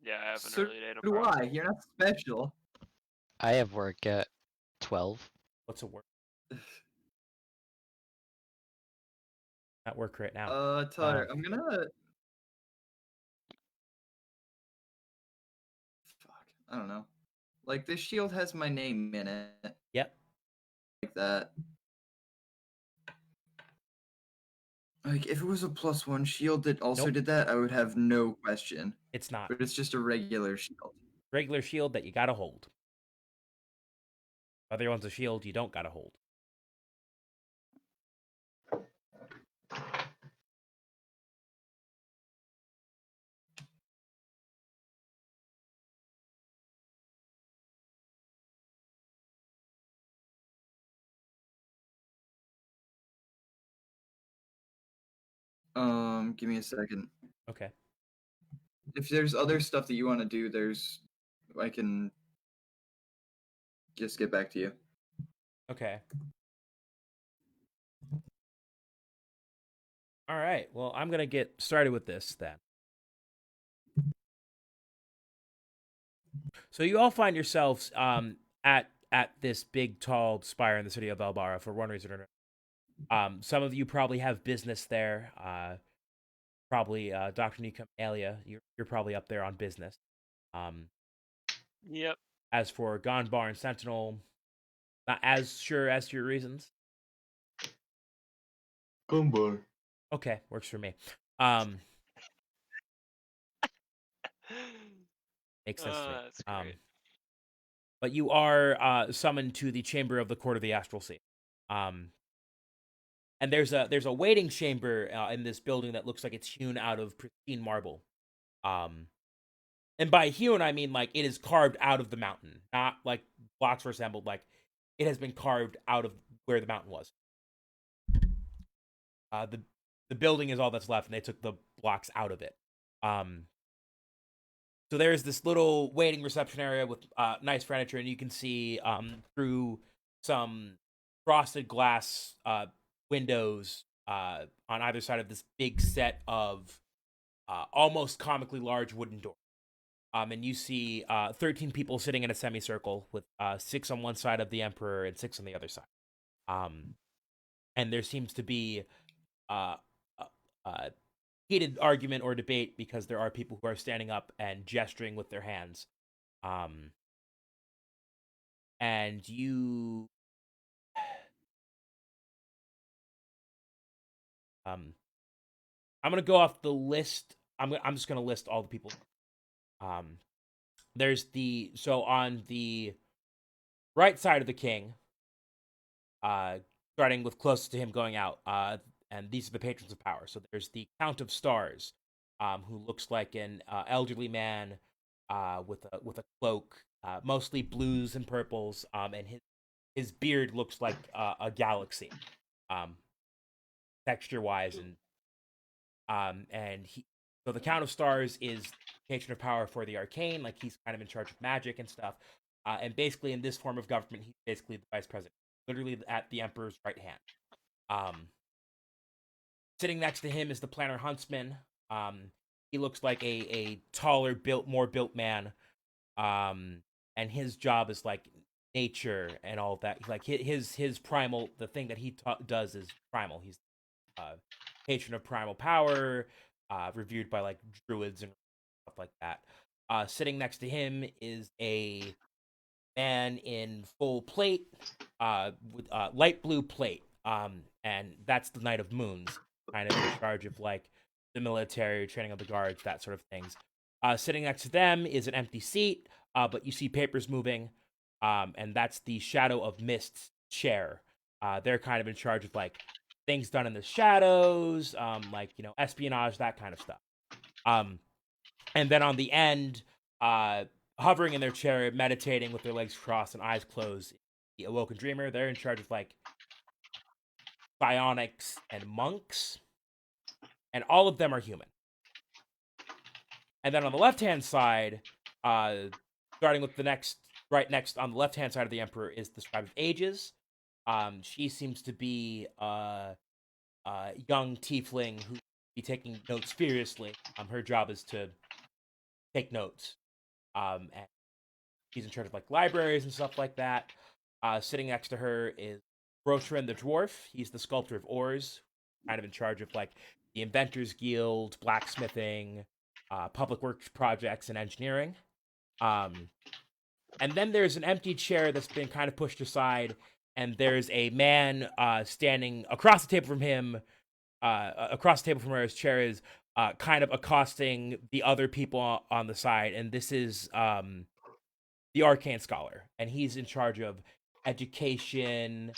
Yeah, I have an So early day do tomorrow. I. You're not special. I have work at 12. What's a work? Not work right now. Tyler, I'm gonna. Fuck. I don't know. Like this shield has my name in it. Yep. Like that. Like if it was a +1 shield that also Nope. did that, I would have no question. It's not. But it's just a regular shield. Regular shield that you gotta hold. Other one's a shield you don't gotta hold. Give me a second. Okay. If there's other stuff that you want to do, I can just get back to you. Okay. All right. Well, I'm gonna get started with this then. So you all find yourselves at this big tall spire in the city of Elbara for one reason or another. Some of you probably have business there. Probably Dr. Nika Alia, you're probably up there on business. Yep. As for Gonbar and Sentinel, not as sure as to your reasons. Gunbar. Okay, works for me. Makes sense to me. That's great. But you are summoned to the chamber of the Court of the Astral Sea. And there's a waiting chamber in this building that looks like it's hewn out of pristine marble. And by hewn, I mean like it is carved out of the mountain, not like blocks were assembled. Like it has been carved out of where the mountain was. The building is all that's left, and they took the blocks out of it. So there's this little waiting reception area with nice furniture, and you can see through some frosted glass windows on either side of this big set of almost comically large wooden doors. And you see 13 people sitting in a semicircle with 6 on one side of the Emperor and 6 on the other side. And there seems to be heated argument or debate because there are people who are standing up and gesturing with their hands. And you... I'm going to go off the list. I'm just going to list all the people. There's so on the right side of the king, starting with closest to him going out, and these are the patrons of power. So there's the Count of Stars, who looks like an elderly man with a cloak, mostly blues and purples, and his beard looks like a galaxy, texture wise, and so the Count of Stars is patron of power for the arcane, like he's kind of in charge of magic and stuff. And basically, in this form of government, he's basically the vice president, literally at the emperor's right hand. Sitting next to him is the planner huntsman. He looks like a taller, more built man. And his job is like nature and all that. Like his primal, the thing that he does is primal. He's patron of primal power, revered by like druids and stuff like that. Sitting next to him is a man in full plate, with light blue plate, and that's the Knight of Moons, kind of in charge of like the military, training of the guards, that sort of things. Sitting next to them is an empty seat, but you see papers moving, and that's the Shadow of Mist's chair. They're kind of in charge of like things done in the shadows, like espionage, that kind of stuff. And then on the end, hovering in their chair, meditating with their legs crossed and eyes closed, the Awoken Dreamer. They're in charge of like psionics and monks, and all of them are human. And then on the left-hand side, starting with right next on the left-hand side of the Emperor is the Scribe of Ages. She seems to be a young tiefling who be taking notes furiously. Her job is to take notes. And she's in charge of like libraries and stuff like that. Sitting next to her is Brotrin the Dwarf. He's the sculptor of ores, kind of in charge of like the Inventors Guild, blacksmithing, public works projects, and engineering. And then there's an empty chair that's been kind of pushed aside, and there's a man standing across the table from him, across the table from where his chair is, kind of accosting the other people on the side. And this is the Arcane Scholar, and he's in charge of education,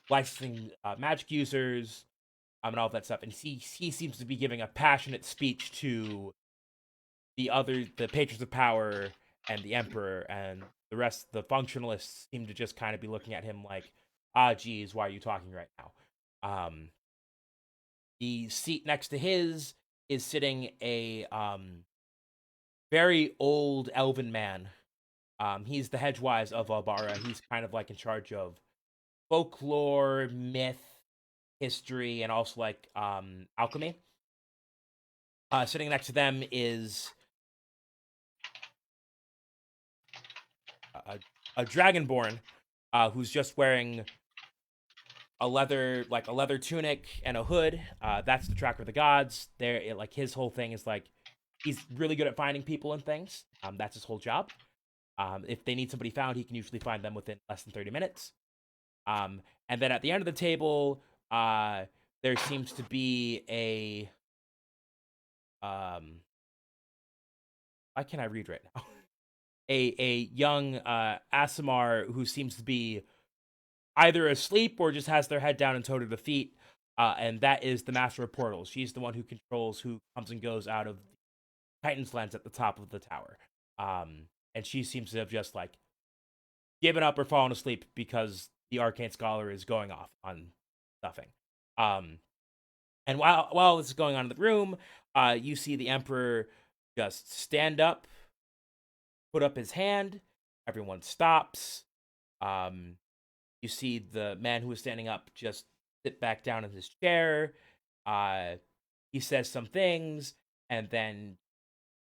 licensing magic users, and all that stuff. And he seems to be giving a passionate speech to the patrons of power and the Emperor, and the rest, the functionalists, seem to just kind of be looking at him like, geez, why are you talking right now? The seat next to his is sitting a very old elven man. He's the Hedgewise of Albara. He's kind of like in charge of folklore, myth, history, and also like alchemy. Sitting next to them is a dragonborn who's just wearing a leather tunic and a hood. That's the tracker of the gods. Like his whole thing is like he's really good at finding people and things. That's his whole job. If they need somebody found, he can usually find them within less than 30 minutes. And then at the end of the table, there seems to be a why can't I read right now? A young Asimar who seems to be either asleep or just has their head down and toe to the feet. And that is the Master of Portals. She's the one who controls who comes and goes out of Titan's Lens at the top of the tower. And she seems to have just like given up or fallen asleep because the Arcane Scholar is going off on stuffing. And while this is going on in the room, you see the Emperor just stand up, put up his hand. Everyone stops. You see the man who was standing up just sit back down in his chair. He says some things, and then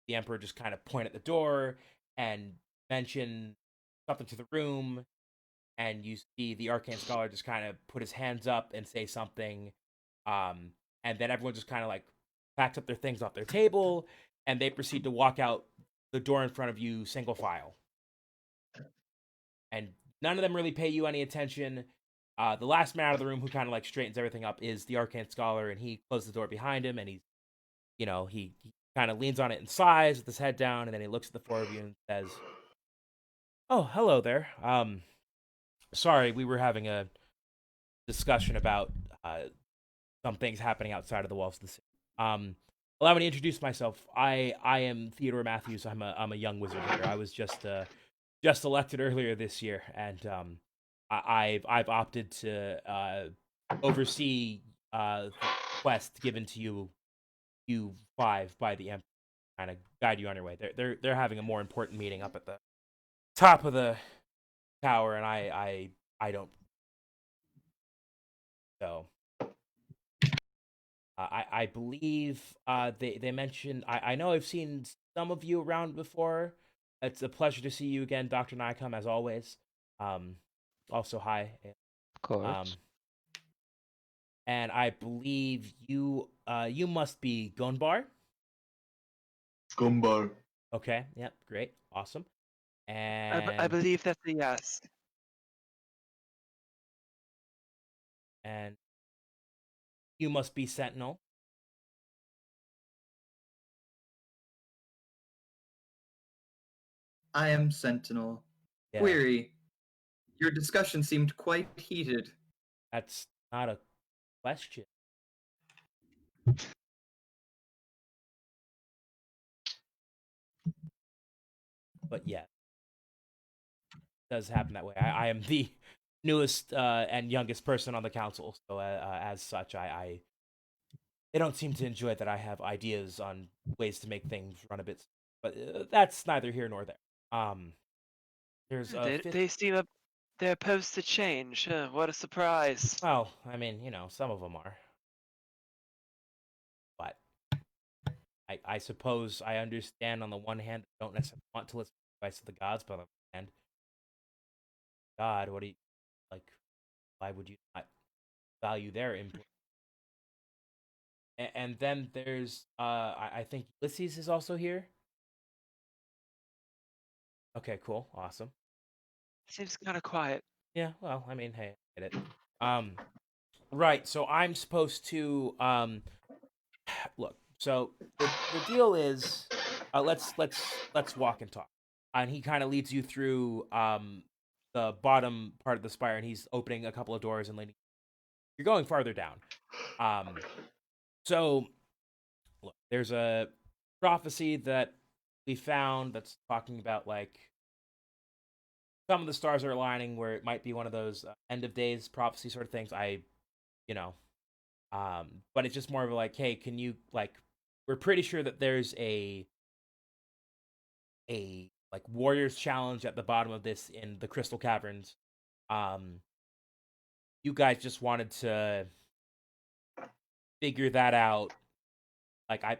the Emperor just kind of point at the door and mention something to the room. And you see the Arcane Scholar just kind of put his hands up and say something. And then everyone just kind of like packs up their things off their table, and they proceed to walk out the door in front of you single file. And none of them really pay you any attention. The last man out of the room who kind of like straightens everything up is the Arcane Scholar, and he closes the door behind him, and he kind of leans on it and sighs with his head down, and then he looks at the four of you and says, "Oh, hello there. Sorry, we were having a discussion about some things happening outside of the walls of the city. Allow me to introduce myself. I am Theodore Matthews. I'm a young wizard here. I was just elected earlier this year, and I've opted to oversee the quest given to you five by the Emperor, kind of guide you on your way. They're having a more important meeting up at the top of the tower, and I don't. So I believe they mentioned. I know I've seen some of you around before. It's a pleasure to see you again, Dr. Nycom, as always. Also, hi. Of course. And I believe you must be Gunbar. Scumbar. Okay. Yep. Great. Awesome. And I believe that's a yes. And you must be Sentinel. I am Sentinel. Yeah. Query. Your discussion seemed quite heated. That's not a question. But yeah, it does happen that way. I am the newest and youngest person on the council, so as such, they don't seem to enjoy that I have ideas on ways to make things run a bit. But that's neither here nor there. There's They seem they're opposed to change. What a surprise! well, I mean, some of them are, but I suppose I understand on the one hand, I don't necessarily want to listen to the advice of the gods, but on the other hand, God, what do you like? Why would you not value their input? And then there's I think Ulysses is also here. Okay, cool, awesome. Seems kind of quiet. Yeah, well, I mean, hey, I get it. Right. So I'm supposed to look. So the deal is, let's walk and talk. And he kind of leads you through the bottom part of the spire, and he's opening a couple of doors and leading. You're going farther down. So look, there's a prophecy that we found that's talking about like some of the stars are aligning where it might be one of those end of days prophecy sort of things. But it's just more of a like, hey, can you like, we're pretty sure that there's a like warriors challenge at the bottom of this in the Crystal Caverns. You guys just wanted to figure that out. Like I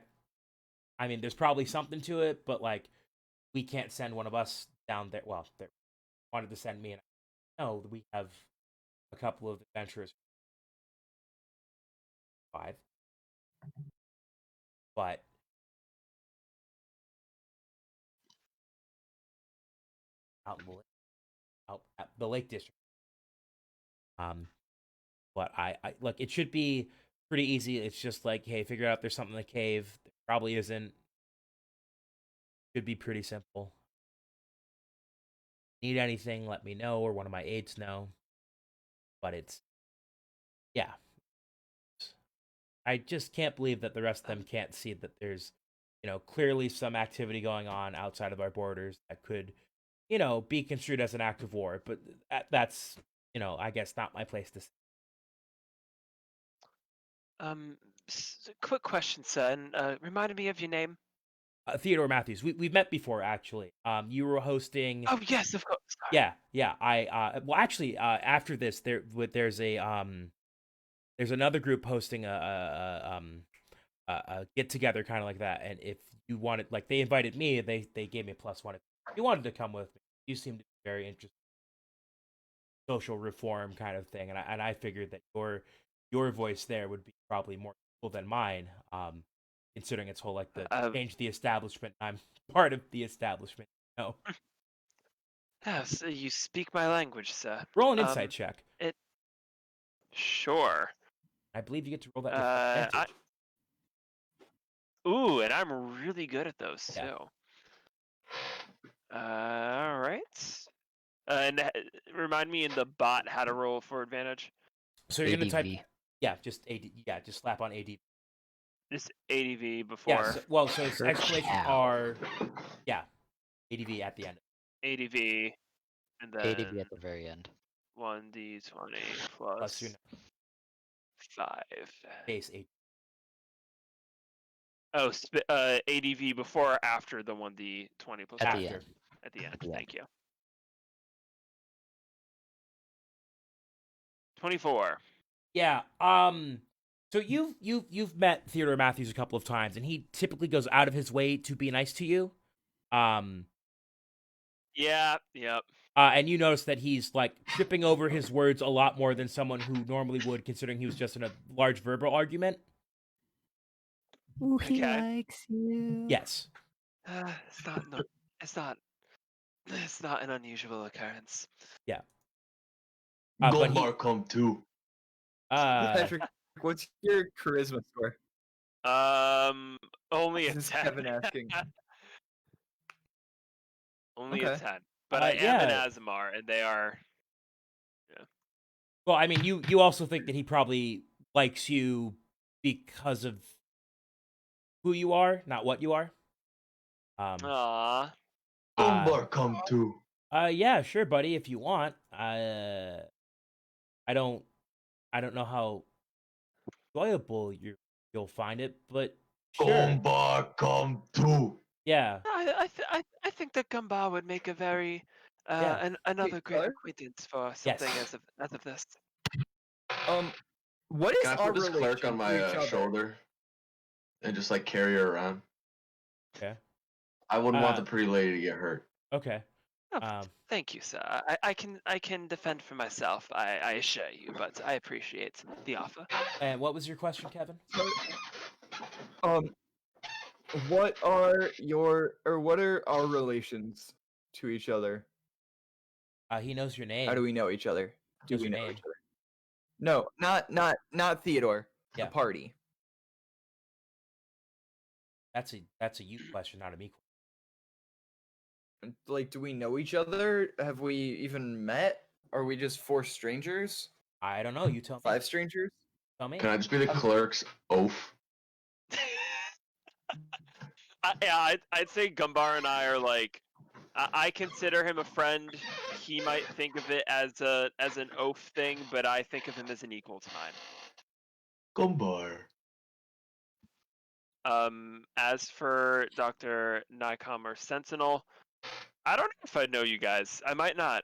mean, there's probably something to it, but like, we can't send one of us down there. Well, they wanted to send me, and no, we have a couple of adventurers 5. But out in the lake, out at the Lake District. But I look, it should be pretty easy. It's just like, hey, figure out there's something in the cave. There probably isn't. Should be pretty simple. Need anything, let me know, or one of my aides know. But it's, yeah. I just can't believe that the rest of them can't see that there's, clearly some activity going on outside of our borders that could, be construed as an act of war. But that's, I guess not my place to say. Quick question, sir, and reminded me of your name. Theodore Matthews. We've met before, actually. You were hosting. Oh yes, of course. Sorry. Yeah. I well, actually, after this, there's another group hosting a get together, kind of like that. And if you wanted, like, they invited me, they gave me a +1. If you wanted to come with me, you seem to be very interested. Social reform kind of thing, and I figured that your voice there would be probably more useful than mine. Considering its whole like the change the establishment. I'm part of the establishment. No. Yes, you speak my language, sir. Roll an insight check. Sure. I believe you get to roll that with advantage. Ooh, and I'm really good at those too. All right. And remind me in the bot how to roll for advantage. So you're gonna type, ADV. just AD, just slap on AD. Just ADV before. Yeah, so it's exclamation R, ADV at the end. ADV, and then ADV at the very end. 1d20 Plus your 5. base 8. Oh, ADV before or after the 1d20 plus At 5? the end. At the end. Yeah. Thank you. 24. Yeah. So you've met Theodore Matthews a couple of times, and he typically goes out of his way to be nice to you. Yeah. Yep. And you notice that he's like tripping over his words a lot more than someone who normally would, considering he was just in a large verbal argument. Ooh, he Okay. likes you. Yes. It's not an unusual occurrence. Yeah. But he, Gombar come too. Patrick, what's your charisma score? Only a This is 10. Kevin asking. Only a Okay. 10. But I am an yeah. Azamar, and they are. Well, I mean, you also think that he probably likes you because of who you are, not what you are. Aww. Gombar come too. Yeah, sure, buddy, if you want. I don't know how enjoyable you'll find it, but sure. Gombar come too. Yeah. I think that Gumbar would make a very another great Tyler? acquaintance for something Yes. as of this. What is Can I our put this clerk on relation my to each other? shoulder and just like carry her around? Okay. I wouldn't want Uh, the pretty lady to get hurt. Okay. Oh, thank you, sir. I can defend for myself. I assure you, but I appreciate the offer. And what was your question, Kevin? What are our relations to each other? He knows your name. How do we know each other? Do Knows we your know name. each other? No, not Theodore. Yeah. The party. That's a you question, not a me question. Like, do we know each other? Have we even met? Are we just 4 strangers? I don't know. You tell me. 5 strangers? Tell me. Can I just be the clerk's oaf? I'd say Gumbar and I are like. I consider him a friend. He might think of it as an oath thing, but I think of him as an equal to mine. Gombar. As for Dr. Nycom or Sentinel, I don't know if I know you guys. I might not.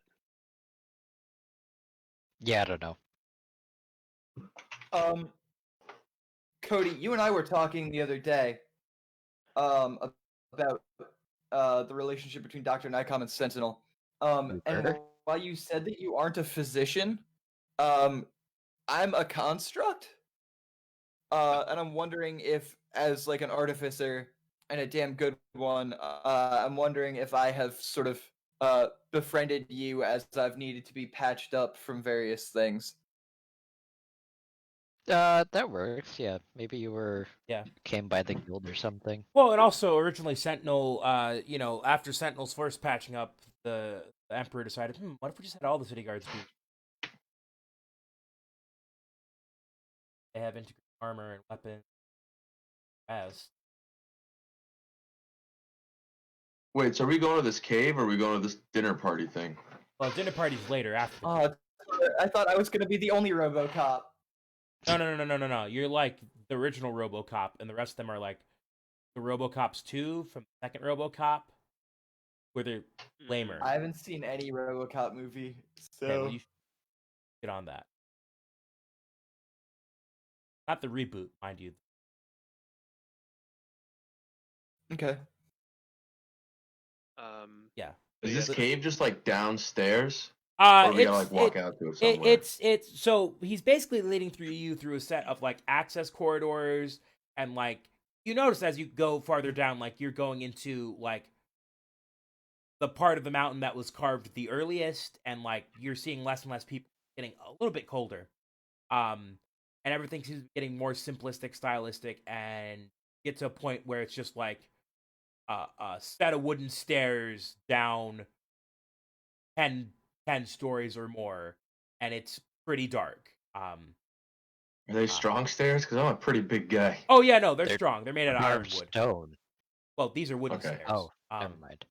Yeah, I don't know. Cody, you and I were talking the other day about the relationship between Dr. Nycom and Sentinel. And Inventor? while you said that you aren't a physician, I'm a construct. And I'm wondering if, as like an artificer and a damn good one, I'm wondering if I have sort of befriended you as I've needed to be patched up from various things. That works. Yeah, maybe you were Yeah. came by the guild or something. Well, and also originally Sentinel, after Sentinel's first patching up, the Emperor decided, what if we just had all the city guards be? They have integrated armor and weapons. As Wait, so are we going to this cave or are we going to this dinner party thing? well, dinner party's later after. I thought I was gonna be the only RoboCop. No. You're like the original RoboCop, and the rest of them are like the RoboCops 2 from the second RoboCop, where they're lamer. I haven't seen any RoboCop movie, so Okay, well, you should get on that. Not the reboot, mind you. okay. Yeah. Is this Yeah, cave just like downstairs? Or we gotta like walk out to it somewhere? It's so he's basically leading you through a set of like access corridors, and like you notice as you go farther down, like you're going into like the part of the mountain that was carved the earliest, and like you're seeing less and less people getting a little bit colder. And everything seems to be getting more simplistic, stylistic, and get to a point where it's just like a set of wooden stairs down 10 stories or more, and it's pretty dark. Are they strong stairs? Because I'm a pretty big guy. Oh yeah, no, they're They're strong. They're made out of Carved ironwood. stone. Well, these are wooden Okay. stairs. Oh, never mind.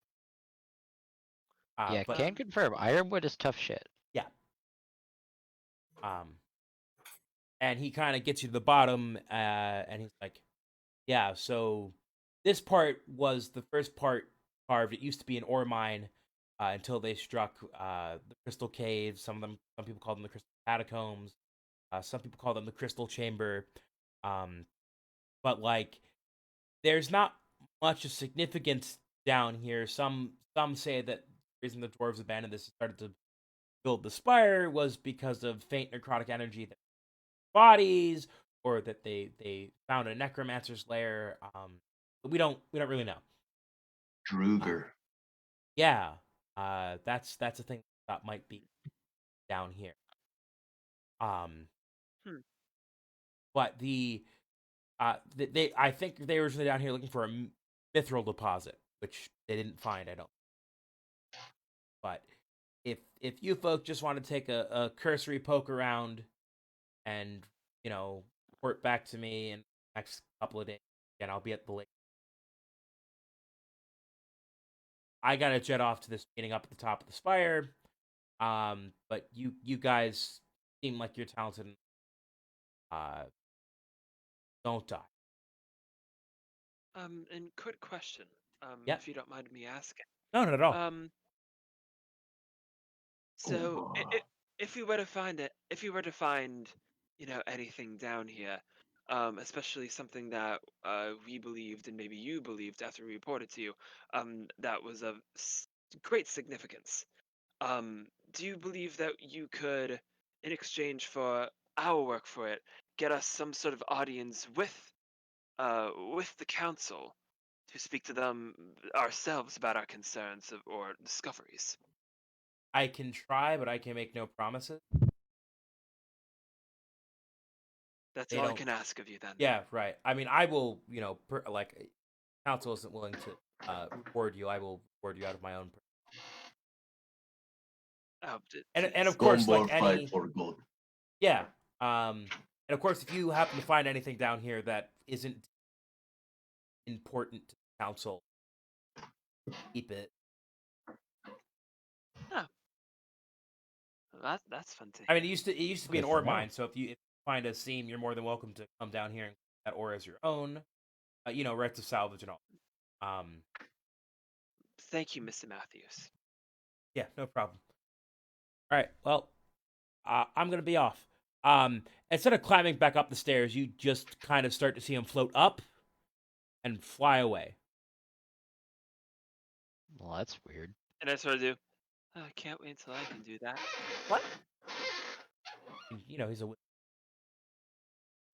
Yeah, but, can confirm. Ironwood is tough shit. yeah. And he kind of gets you to the bottom, and he's like, "Yeah, so this part was the first part carved. It used to be an ore mine until they struck the Crystal Caves. Some people call them the Crystal Catacombs. Some people call them the Crystal Chamber. But like, there's not much of significance down here. Some say that the reason the dwarves abandoned this and started to build the spire was because of faint necrotic energy that bodies, or that they found a necromancer's lair. But we don't really know. Druger. Yeah, that's a thing that might be down here. But they I think they were originally down here looking for a mithril deposit, which they didn't find. I don't. But if you folk just want to take a cursory poke around, and report back to me in the next couple of days, and I'll be at the lake. I gotta jet off to this meeting up at the top of the spire. But you guys seem like you're talented. Don't die. And quick question. Yeah. If you don't mind me asking. No, not at all. So if we were to find anything down here, especially something that we believed and maybe you believed after we reported to you, that was of great significance. Do you believe that you could, in exchange for our work for it, get us some sort of audience with the council to speak to them ourselves about our concerns or discoveries? I can try, but I can make no promises. That's They all I don't- can ask of you then. Yeah, right. I mean, I will, council isn't willing to reward you. I will reward you out of my own. Oh, And of course, like fight any, for gold. yeah. And of course, if you happen to find anything down here that isn't important to the council, keep it. That's fun to hear. I mean, it used to be an Good ore to know. mine. So if you find a seam, you're more than welcome to come down here and that ore as your own. Right to salvage and all. Thank you, Mr. Matthews. Yeah, no problem. All right, well, I'm gonna be off. Instead of climbing back up the stairs, you just kind of start to see him float up and fly away. Well, that's weird. And I sort of do. I can't wait until I can do that. What? He's a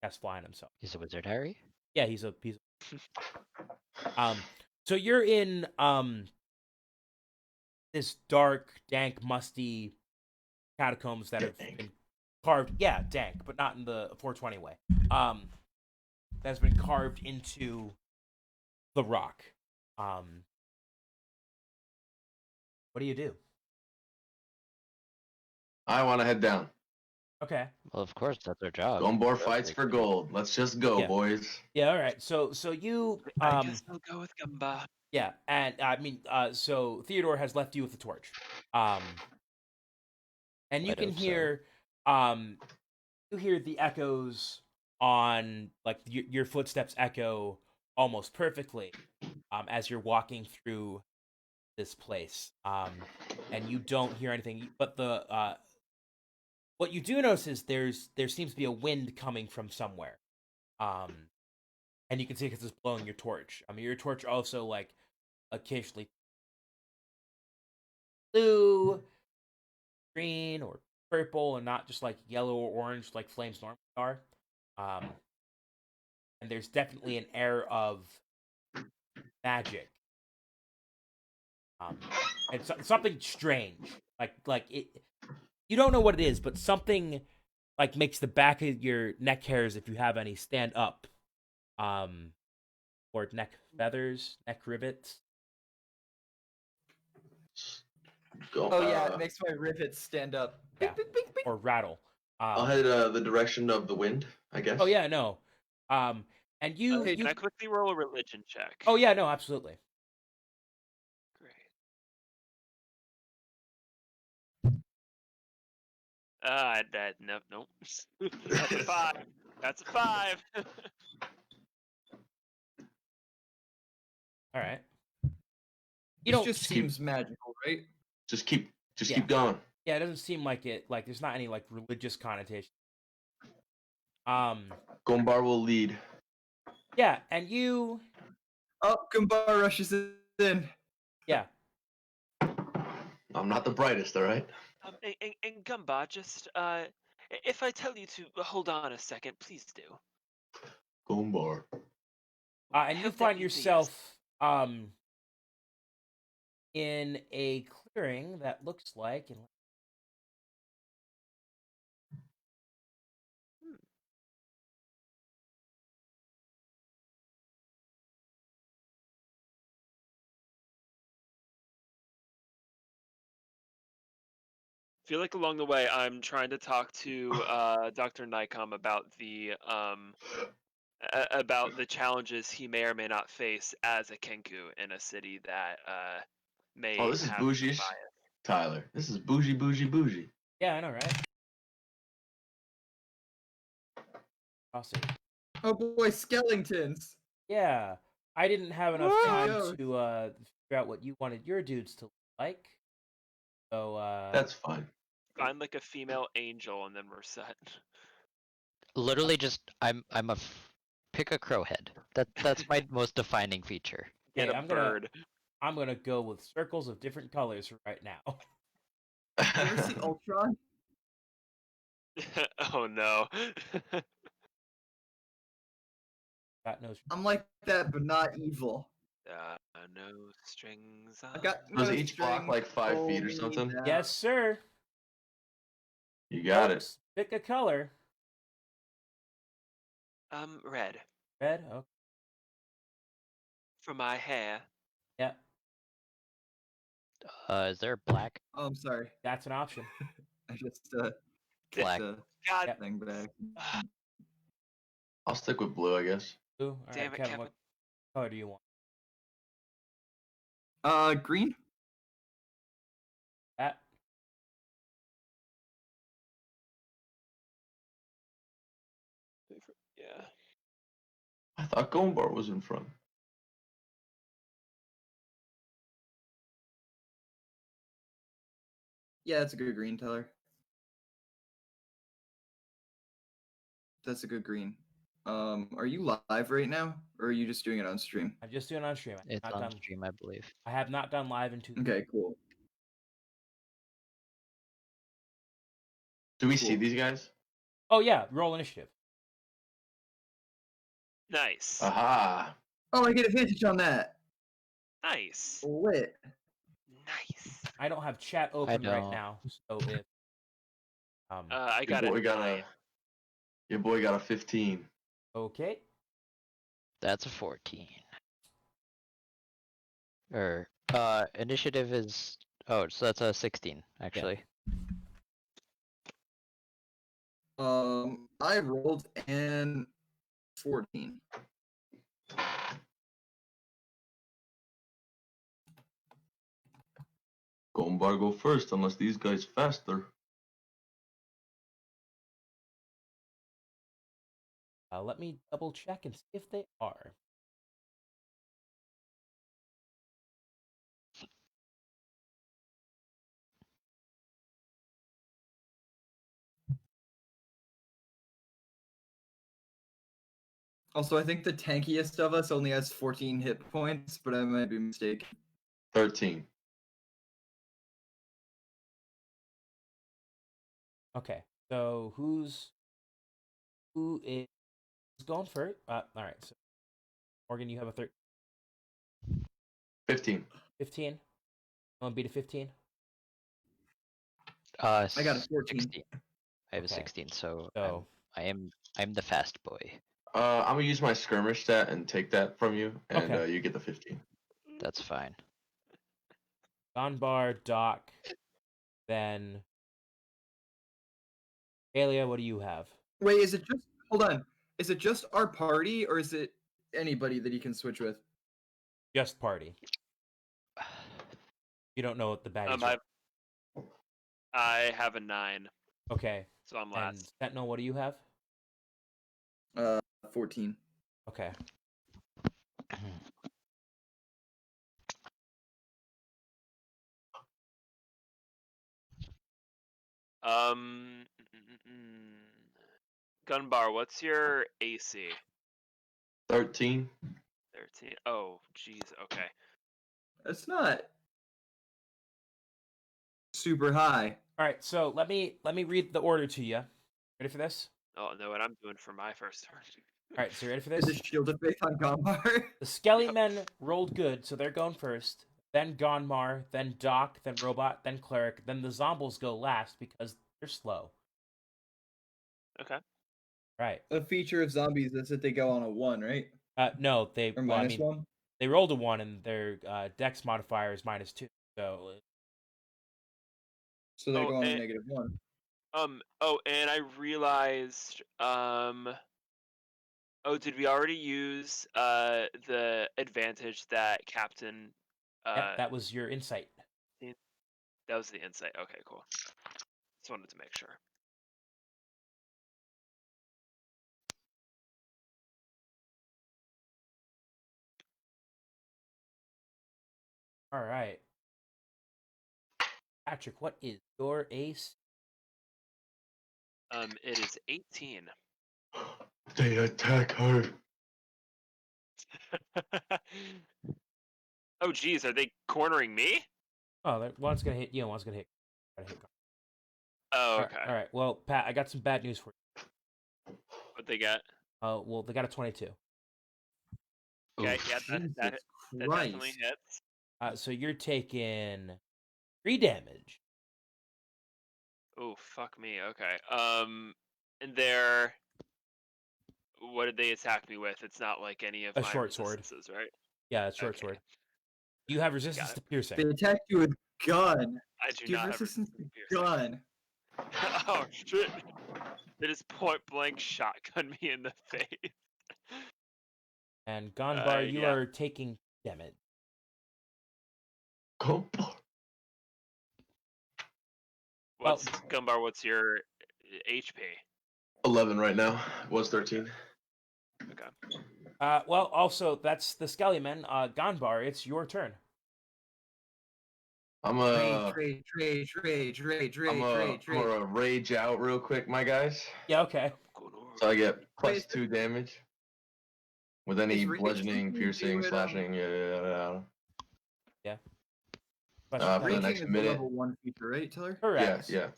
cast fly on himself. He's a wizard, Harry. Yeah, he's a So you're in this dark, dank, musty catacombs that have been carved. Yeah, dank, but not in the 420 way. That's been carved into the rock. What do you do? I want to head down. Okay. Well, of course, that's our job. Gombor fights for gold. Let's just go, Yeah. boys. Yeah. All right. So you I guess I'll go with Gumba. yeah, and I mean so Theodore has left you with the torch. And you I'd can hope so. hear you hear the echoes on like your footsteps echo almost perfectly as you're walking through this place. And you don't hear anything, but the what you do notice is there seems to be a wind coming from somewhere. And you can see because it's blowing your torch. I mean, your torch also like occasionally blue, green, or purple, and not just like yellow or orange like flames normally are. And there's definitely an air of magic. And something strange, like it. You don't know what it is, but something like makes the back of your neck hairs, if you have any, stand up. Or neck feathers, neck rivets. Go. Oh yeah, it makes my rivets stand up. Yeah. Or rattle. I'll head the direction of the wind, I guess. Oh yeah, no. And you, Okay, you. can I quickly roll a religion check? Oh yeah, no, absolutely. Great. Nope. That's a 5. That's a 5. All right. It don't just seems magical, right? Just keep Yeah. keep going. Yeah, it doesn't seem like it. Like there's not any like religious connotation. Gombar will lead. Yeah, and you. Oh, Gumbar rushes in. Yeah. I'm not the brightest, all right? And Gumba, just if I tell you to hold on a second, please do. Gombar. And you Hope that find means a yes. yourself in a clearing that looks like. Feel like along the way I'm trying to talk to Dr. Nycom about the challenges he may or may not face as a Kenku in a city that may Oh, this is have bougie, bias. Tyler. This is bougie. Yeah, I know, right? Awesome. Oh boy, skeletons. Yeah, I didn't have enough Woo! time to figure out what you wanted your dudes to look like. So That's fine. Find like a female angel and then we're set. Literally, just pick a crow head. That's my most defining feature. Get Okay, a I'm bird. I'm gonna go with circles of different colors right now. You ever see Ultron? Oh no. Got no. I'm like that, but not evil. No strings. I got Was no each block strings. like 5 Oh, feet or we need something? that. Yes, sir. You got it. Folks, pick a color. Red Red. Okay. for my hair. Yeah, Is there black? Oh, I'm sorry. that's an option. I just Black. the God Yep. thing back. I'll stick with blue, I guess. Blue. All damn right, it, Kevin, Kevin. what color do you want? Green. That. Yeah. I thought Gombar was in front. Yeah, that's a good green, Tyler. That's a good green. Are you live right now, or are you just doing it on stream? I'm just doing on stream. It's Not on done. stream, I believe. I have not done live in 2 Okay, cool. Do we see Cool. these guys? Oh yeah, roll initiative. Nice. Aha. Oh, I get advantage on that. Nice. Lit. Nice. I don't have chat open right don't. now, so if I Your got boy a got 9. your boy got a 15. okay. That's a 14. Or initiative is so that's a 16 actually. I rolled an 14. Gombar go first unless these guys faster. Let me double check and see if they are. Also, I think the tankiest of us only has 14 hit points, but I might be mistaken. 13. Okay, so who is going first? All right, so Morgan, you have a 15. 15. Want to beat a 15? I got a 14. 16. I have Okay. a 16, so So I'm the fast boy. I'm gonna use my skirmish stat and take that from you, and Okay. you get the 15. That's fine. Gonbar, Doc, then Alia, what do you have? Wait, is it just hold on? Is it just our party, or is it anybody that you can switch with? Just party. You don't know what the baddies are. I have a 9, Okay. so I'm And last. Sentinel, what do you have? 14. Okay. Um, Gunbar, what's your AC? 13. 13. Oh, jeez. Okay. That's not super high. All right, so let me read the order to you. Ready for this? Oh, I know what I'm doing for my first turn. All right, so you ready for Is this? it Shield of Faith on Gombar? The Skelly Men rolled good, so they're going first. Then Gonmar, then Doc, then Robot, then Cleric, then the Zombies go last because they're slow. Okay. Right. A feature of zombies is that they go on a 1, right? No, they Or well, I minus mean, 1? they rolled a 1 and their Dex modifier is -2. So So they Oh, go on a and- -1. Oh, and I realized. Oh, did we already use the advantage that Captain? yep, that was your insight. That was the insight. Okay, cool. Just wanted to make sure. All right. Patrick, what is your ace? It is 18. They attack her. Oh, geez, are they cornering me? Oh, one's gonna hit you, and one's gonna hit. Oh, All okay. right, all right. Well, Pat, I got some bad news for you. What they got? Well, they got a 22. Okay, Oof. yeah, that Jesus definitely Christ. hits. So you're taking 3 damage. Oh, fuck me. Okay. And what did they attack me with? It's not like any of A my short sword. resistances, right? Yeah, it's short Okay. sword. You have resistance Got to it. piercing. They attack you with gun. I do Give not have resistance resistance to to piercing. gun. Oh shit! They just point blank shotgun me in the face. And Gonbar, you yeah. are taking damage. Gombar. What's Gunbar? What's your HP? 11 right now. Was 13. Okay. Well, also that's the Skelly Men. Gonbar, it's your turn. I'm Rage. gonna rage out real quick, my guys. Yeah, okay. So I get plus Wait, 2 damage with any is rage bludgeoning, something you piercing, do at, slashing. But For the Raging next is minute. the level 1 feature, right, Teller? correct. Yeah.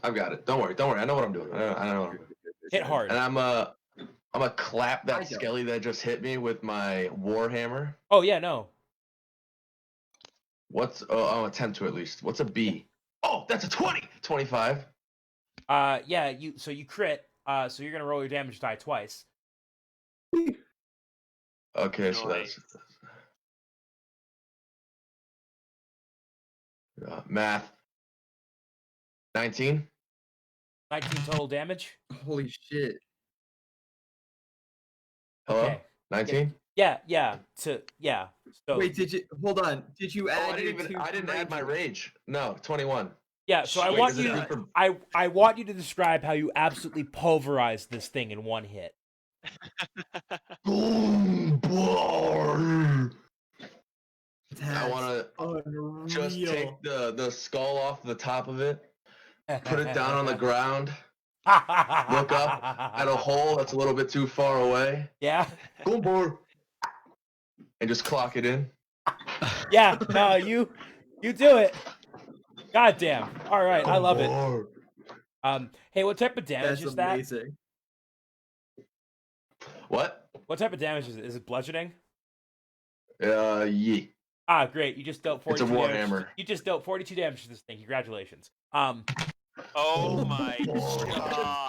I've got it. Don't worry. I know what I'm doing. I know what I'm doing. Hit hard. And I'm I'm gonna clap I that don't. skelly that just hit me with my warhammer. Oh yeah, no. What's I'll attempt to at least. What's a B? Oh, that's a 20. 25. Yeah, you crit. So you're gonna roll your damage die twice. Okay, so that's math. 19. 19 total damage. Holy shit. Hello? Okay. 19? Yeah. So Wait, hold on? Did you Oh, add? I didn't add my rage. No, 21. yeah. So I Wait, want is it you. super- I want you to describe how you absolutely pulverize this thing in one hit. Boom, boy. I That's want to just take unreal. the skull off the top of it, put it down on the ground, look up at a hole that's a little bit too far away, Yeah. boom, boom, and just clock it in. Yeah. No, you do it. God damn. All right, I love it. Hey, what type of damage That's is that? amazing. What? What type of damage is it? Is it bludgeoning? Yeah. Ah, great. You just dealt 42 It's a damage. warhammer. You just dealt 42 damage to this thing. Congratulations. Oh my Jesus god.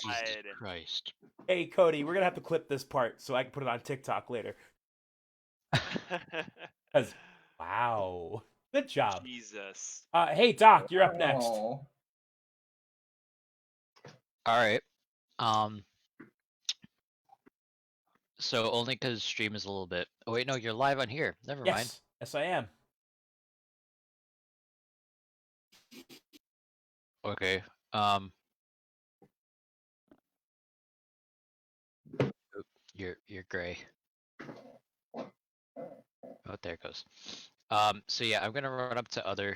Christ. Hey, Cody, we're going to have to clip this part so I can put it on TikTok later. Because, wow. Good job. Jesus. Hey, Doc, you're up next. Oh. Alright. So only because stream is a little bit. Oh wait, no, you're live on here. Never mind. Yes. Yes, I am. Okay. You're gray. Oh, there it goes. So yeah, I'm gonna run up to other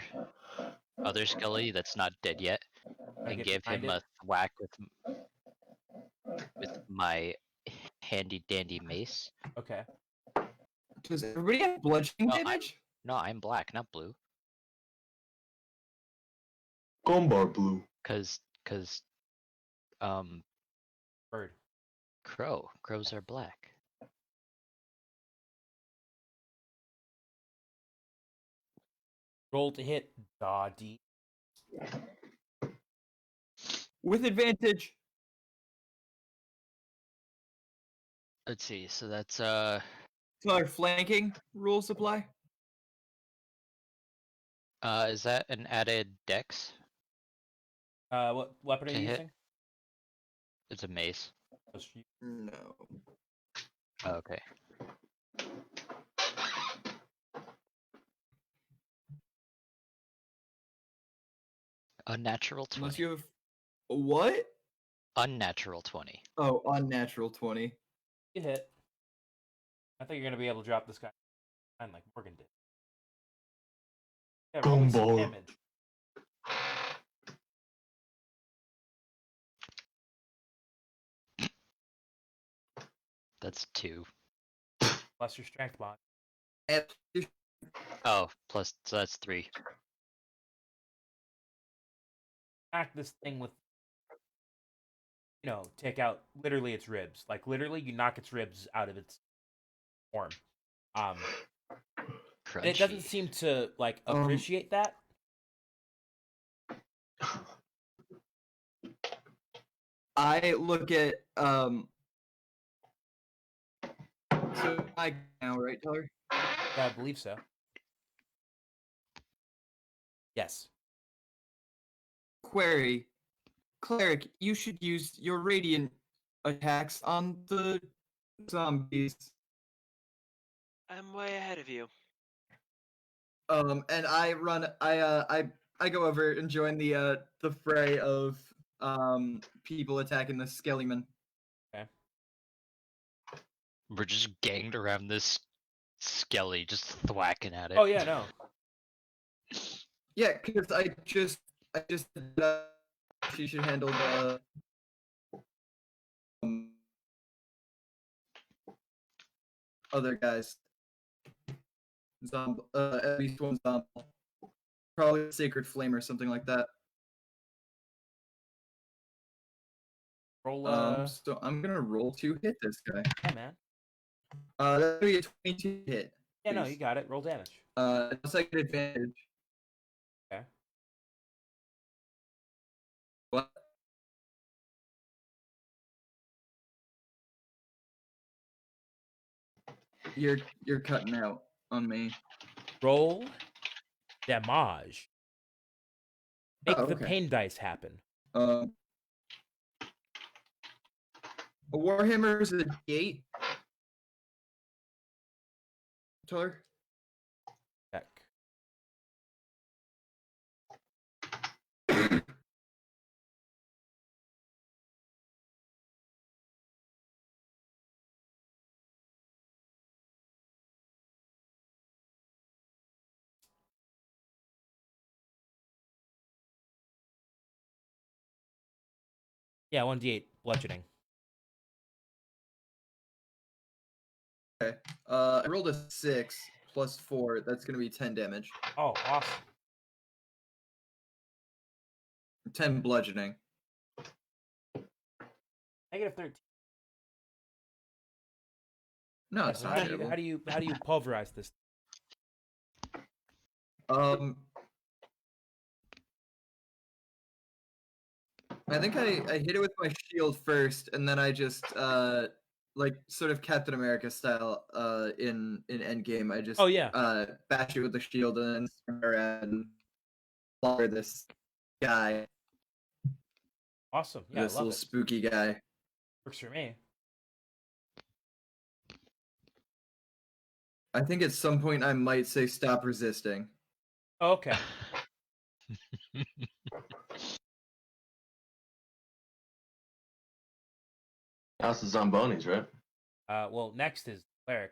Skelly that's not dead yet, Wanna and get give behind him it? a whack with my handy dandy mace. Okay. Does everybody have bludgeoning No, damage? No, I'm black, not blue. Gumbar blue. Cause Bird. crows are black. Roll to hit. Doddy. With advantage. Let's see. So that's So our flanking rules apply. is that an added dex What weapon are to you hit? using? It's a mace. No. Oh, okay. Unnatural 20. Unless you have what? Unnatural 20. Oh, unnatural 20. You hit. I think you're gonna be able to drop this guy like Morgan did. Yeah, roll me some Gumball. damage. That's 2. Plus your strength mod. And Oh, plus so that's 3. Act this thing with, take out literally its ribs. Like literally, you knock its ribs out of its form. And it doesn't Crunchy. seem to like appreciate that. I look at so I now, right, Tyler? I believe so. Yes. Query. Cleric, you should use your radiant attacks on the zombies. I'm way ahead of you. And I run I go over and join the fray of people attacking the Skellyman. We're just ganged around this skelly, just thwacking at it. Oh yeah, no. Yeah, because I just she should handle the other guys. At least one zombie. Probably a Sacred Flame or something like that. Roll. So I'm gonna roll to hit this guy. Yeah, man. That's gonna be a 22 hit. Yeah, no, please. you got it. Roll damage. Unless I get advantage. Okay. What? You're cutting out on me. Roll damage. Make Oh, the okay. pain dice happen. A Warhammer is a D8. Taylor? Check. Yeah, 1d8 bludgeoning. Okay. I rolled a 6 plus 4. That's gonna be 10 damage. Oh, awesome. 10 bludgeoning. Negative 13. No, Yeah, it's so not how terrible. do you pulverize this? I think I hit it with my shield first, and then I just like sort of Captain America style in Endgame. I just Oh, yeah. bash it with the shield and then spin around and slaughter this guy, Awesome. Yeah, I this love little it. spooky guy. Works for me. I think at some point I might say stop resisting. Oh, okay. House of Zambonis, right? Well, next is cleric.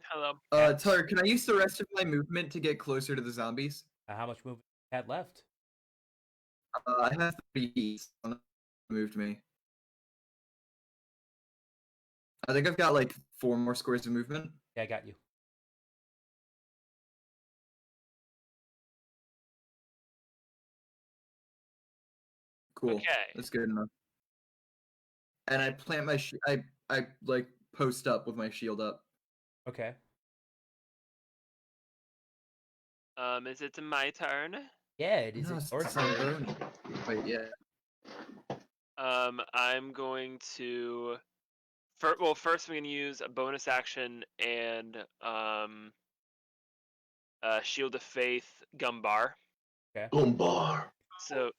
Hello. Tar, can I use the rest of my movement to get closer to the zombies? How much movement you had left? I have 3 feet. So moved me. I think I've got like 4 more squares of movement. Yeah, I got you. Cool. Okay. That's good enough. And I plant my I like post up with my shield up. Okay. Is it my turn? Yeah, it is No, a it's sword. Zamboni. Wait, yeah. I'm going to. First I'm going to use a bonus action and Shield of Faith Gumbar. Gumbar. So,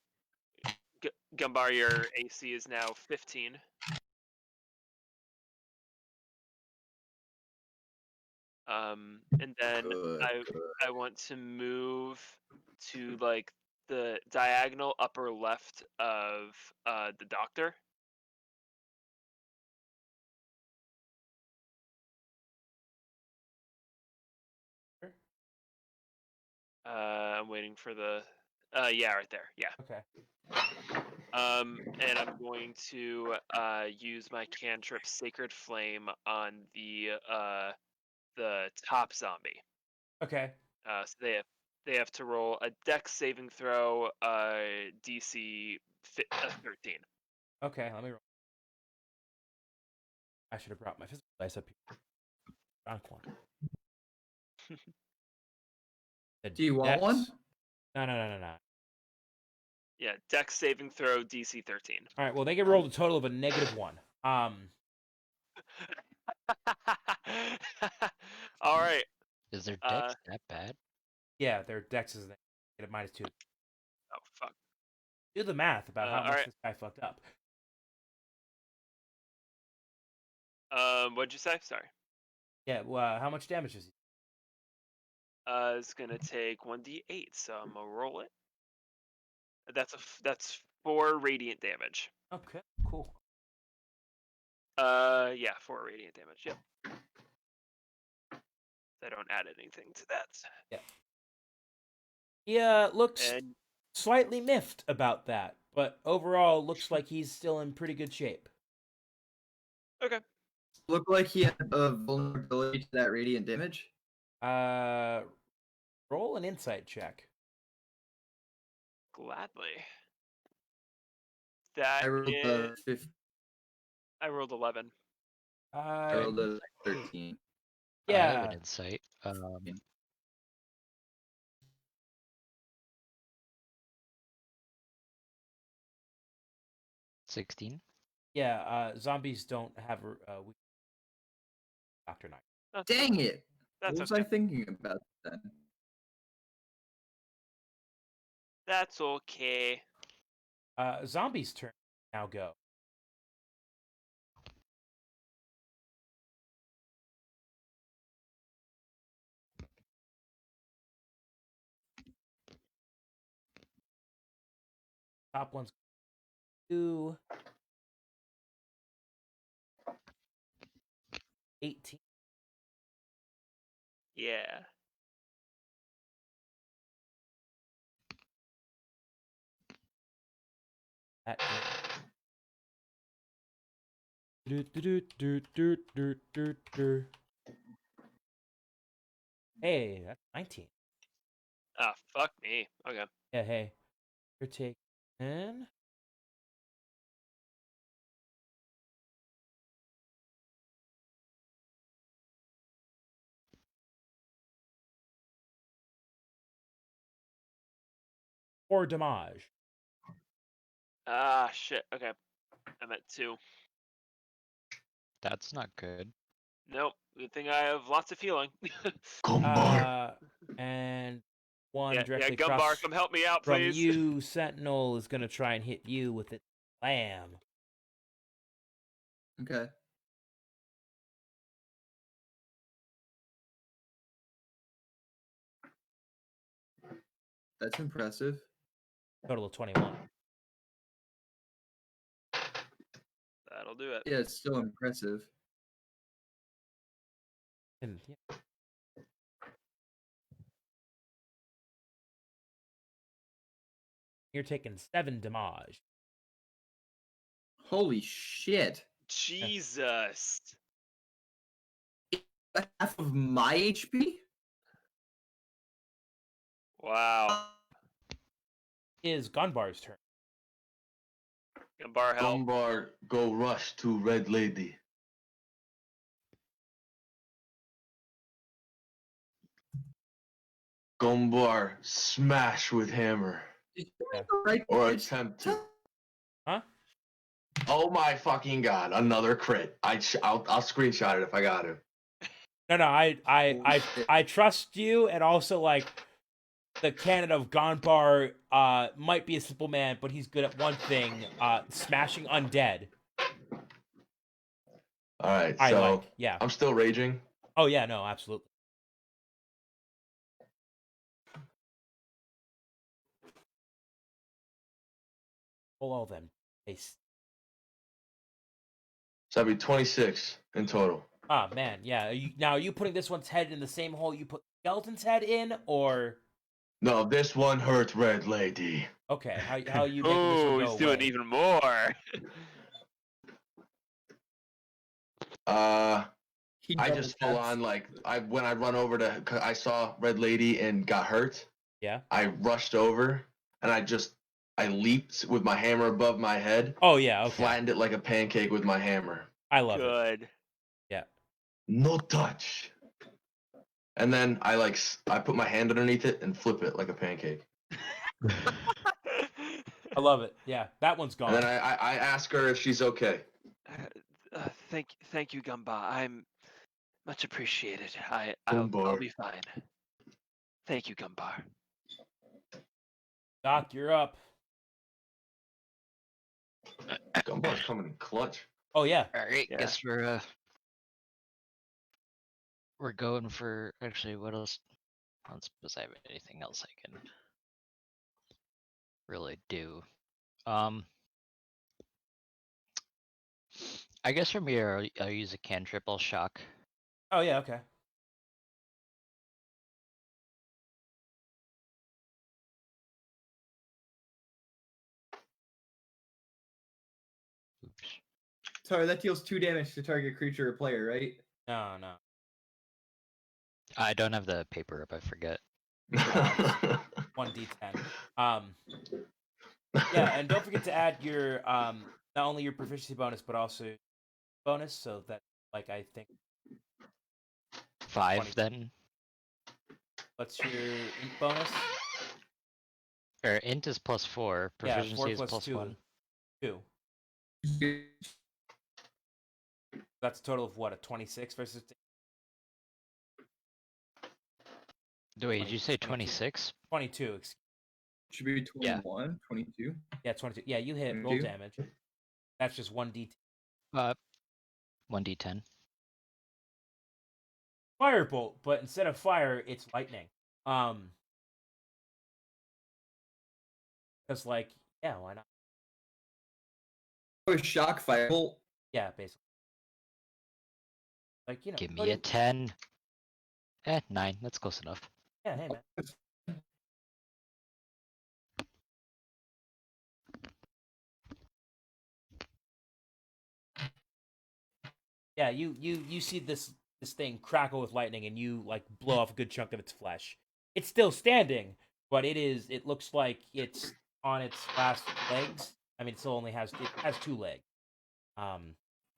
Gumbar, your AC is now 15. And then I want to move to like the diagonal upper left of the doctor. I'm waiting for the yeah, right there. Yeah. Okay. And I'm going to use my cantrip Sacred Flame on the top zombie. Okay. So they have to roll a Dex saving throw, DC 13. Okay, let me roll. I should have brought my physical dice up here. Wrong corner. Do you want one? No. Yeah, Dex saving throw DC 13. All right. Well, they get rolled a total of a -1. All right. Is their dex that bad? Yeah, their dex is get a -2. Oh fuck. Do the math about how much alright. this guy fucked up. What'd you say? Sorry. Yeah. Well, how much damage is he? It's gonna take 1d8, so I'm gonna roll it. That's 4 radiant damage. Okay. Cool. Yeah, 4 radiant damage. Yep. I don't add anything to that. Yeah. He looks And slightly miffed about that, but overall looks like he's still in pretty good shape. okay. Look like he had a vulnerability to that radiant damage. Roll an insight check. Gladly. That I rolled is, a 15. I rolled 11. I rolled a 13. I have Yeah. an insight. 16. Yeah. Zombies don't have weak Doctor Knight. Dang it! That's What was okay. I thinking about then? That's okay. Zombies' turn now go. Top one's 2. 18. Yeah. That is... Hey, that's 19. Ah, fuck me. Okay. Yeah, hey. You're taking 4 damage. Ah, shit. Okay. I'm at 2. That's not good. Nope. Good thing I have lots of healing. And one yeah, directly Gumbar, across come help me out, from please. you, Sentinel, is going to try and hit you with its slam. Okay. That's impressive. Total of 21. That'll do it. Yeah, it's still impressive. And, yeah. You're taking 7 damage. Holy shit. Jesus. Half of my HP? Wow. Is Gunbar's turn. Gumbar, help. Gumbar, go rush to Red Lady. Gumbar, smash with hammer. Did you Yeah. make the right Or pitch? attempt to. Huh? Oh my fucking god, another crit. I'll screenshot it if I got to. No, Holy shit. I trust you, and also, like, the canon of Gonbar might be a simple man, but he's good at one thing, smashing undead. Alright, I so like, yeah. I'm still raging. Oh, yeah, no, absolutely. Pull all them. So that'd be 26 in total. Ah, man, yeah. Are you putting this one's head in the same hole you put Skeleton's head in, or... No, this one hurt Red Lady. Okay, how are you making this one Oh, go he's doing away? even more. He I double just full taps. on when I run over to, 'cause I saw Red Lady and got hurt. Yeah? I rushed over and I leaped with my hammer above my head, Oh, yeah, okay. flattened it like a pancake with my hammer. I love it. Good. Yeah. No touch. And then I put my hand underneath it and flip it like a pancake. I love it. Yeah, that one's gone. And then I ask her if she's okay. Thank you, Gumba. I'm much appreciated. I'll Gumbar. be fine. Thank you, Gumbar. Doc, you're up. Gumbar's coming in clutch. Oh, yeah. Alright, Yeah. guess we're going for, actually, what else? I don't suppose I have anything else I can really do. I guess from here I'll use a cantrip. I'll shock. Oh, yeah, okay. Oops. Sorry, that deals 2 damage to target creature or player, right? No. I don't have the paper up, I forget. 1d10. Yeah, and don't forget to add your not only your proficiency bonus but also bonus, so that like I think 5 20. then. What's your int bonus? Or int is +4, Yeah, proficiency 4 is plus plus 2. 1. 2. That's a total of what, a 26 versus Wait, did you say 22. 26? 22. Should be Yeah. 21, 22. Yeah, 22. Yeah, you hit roll 22. damage. That's just 1d. 1d10. Firebolt, but instead of fire, it's lightning. Because like, yeah, why not? Oh, shock firebolt. Yeah, basically. Like, Give go me a to- 10. 9. That's close enough. Yeah, hey man. Yeah, you see this thing crackle with lightning, and you like blow off a good chunk of its flesh. It's still standing, but it looks like it's on its last legs. I mean, it has 2 legs.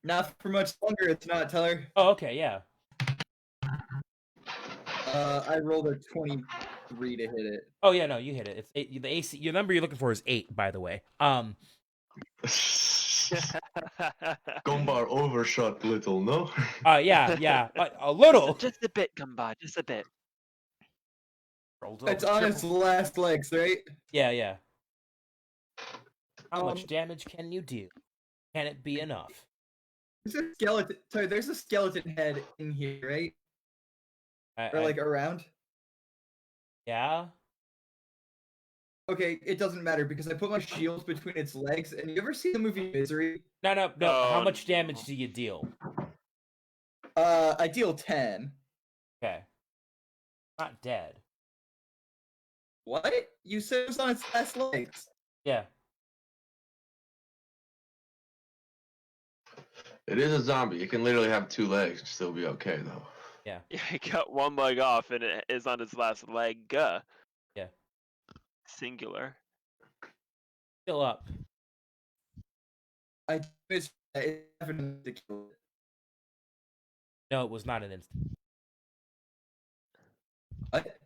Not for much longer, it's not, Teller. Oh, okay, yeah. I rolled a 23 to hit it. Oh yeah, no, you hit it. It's 8, the AC. Your number you're looking for is 8, by the way. Gombar overshot little, no? Yeah, a little. Just a bit, Gumba, just a bit. Rolled It's over on triple. its last legs, right? Yeah. How much Um, damage can you do? Can it be enough? There's a skeleton. Sorry, there's a skeleton head in here, right? Or like around. Yeah. Okay, it doesn't matter because I put my shield between its legs. And you ever see the movie Misery? No. How Oh, much damage do you deal? I deal 10. Okay. Not dead. What? You said it was on its last legs. Yeah. It is a zombie. It can literally have 2 legs and still be okay, though. Yeah. Yeah, he got 1 leg off, and it is on his last leg. Yeah. Singular. Still up. I missed it. Happened to kill it. No, it was not an instant. What?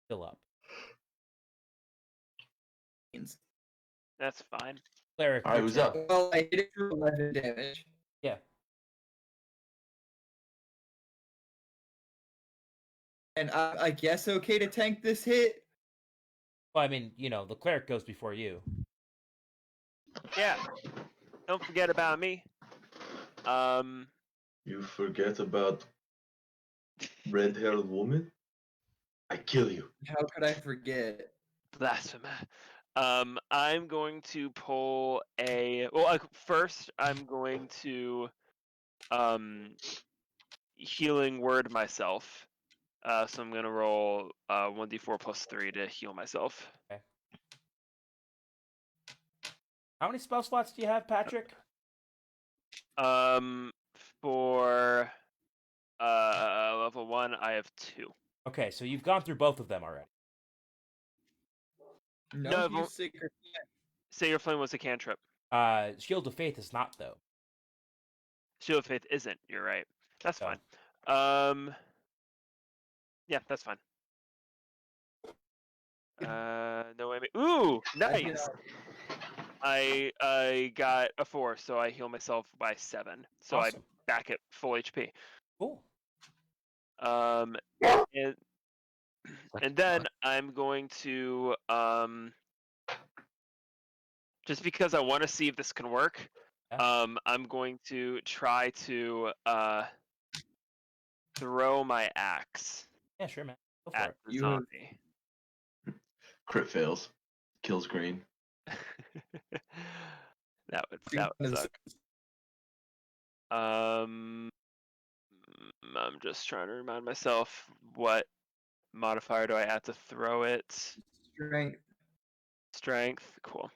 Still up. That's fine. Cleric. Alright, your who's turn. up? Well, I hit it for 11 damage. Yeah. And I guess okay to tank this hit? Well, I mean, the cleric goes before you. Yeah. Don't forget about me. You forget about red-haired woman? I kill you. How could I forget? Blasphemy. I'm going to pull a. Well, first I'm going to healing word myself. So I'm gonna roll 1d4 plus 3 to heal myself. Okay. How many spell slots do you have, Patrick? For level 1, I have 2. Okay, so you've gone through both of them already. No, you sick or Sacred Flame was a cantrip. Shield of Faith is not, though. Shield of Faith isn't. You're right. That's So. fine. Yeah, that's fine. No way. Ooh, nice. I got a 4, so I heal myself by 7. So Awesome. I back at full HP. Cool. And then I'm going to just because I want to see if this can work. Yeah. I'm going to try to throw my axe Yeah, sure, man. Go for at it. the zombie. Crit fails. Kills green. that would suck. I'm just trying to remind myself what modifier do I add to throw it? Strength. Strength. Cool.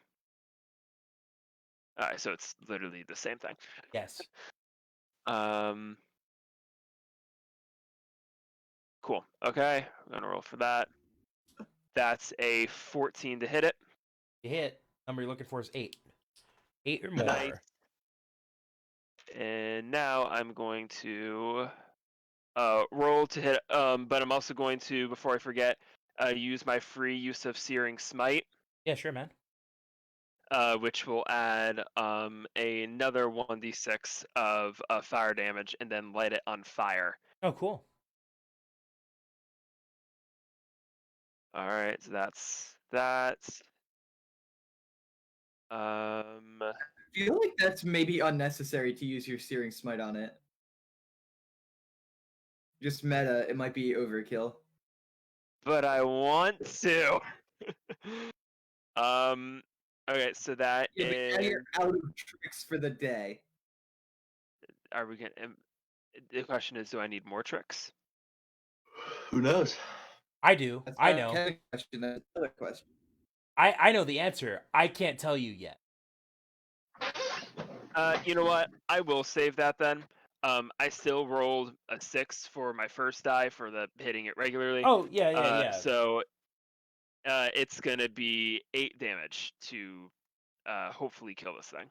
Alright, so it's literally the same thing. Yes. Cool. Okay, I'm gonna roll for that. That's a 14 to hit it. You hit. Number you're looking for is 8. 8 or more. Nice. And now I'm going to roll to hit. But I'm also going to, before I forget, use my free use of Searing Smite, Yeah, sure, man. which will add another 1d6 of fire damage, and then light it on fire. Oh, cool. All right, so that's that. I feel like that's maybe unnecessary to use your Searing Smite on it. Just meta, it might be overkill. But I want to. Okay, so that Yeah, but now is. you're out of tricks for the day. Are we gonna? The question is, do I need more tricks? Who knows? I do. That's I not know. a question. That's another question. I know the answer. I can't tell you yet. You know what? I will save that then. I still rolled a 6 for my first die for the hitting it regularly. Oh, yeah. So it's gonna be 8 damage to hopefully kill this thing.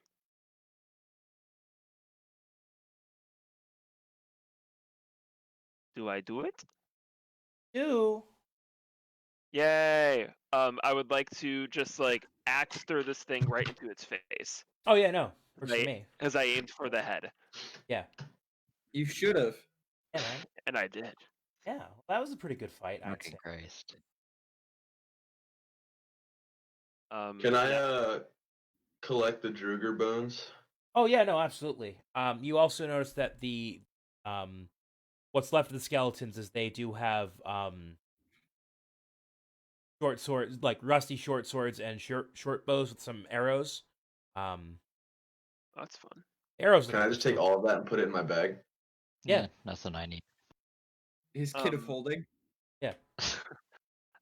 Do I do it? Do. Yay! I would like to just like axe throw this thing right into its face. Oh, yeah, no. Works for me. Because I aimed for the head. Yeah. You should have. Yeah, man. And I did. Yeah, well, that was a pretty good fight, I'd Fucking say. Christ. Can I collect the Druger bones? Oh, yeah, no, absolutely. You also notice that the what's left of the skeletons is they do have short swords, like rusty short swords and short bows with some arrows. That's fun. Arrows. Can I just take all of that and put it in my bag? Yeah. Nothing I need. His kit of holding. Yeah.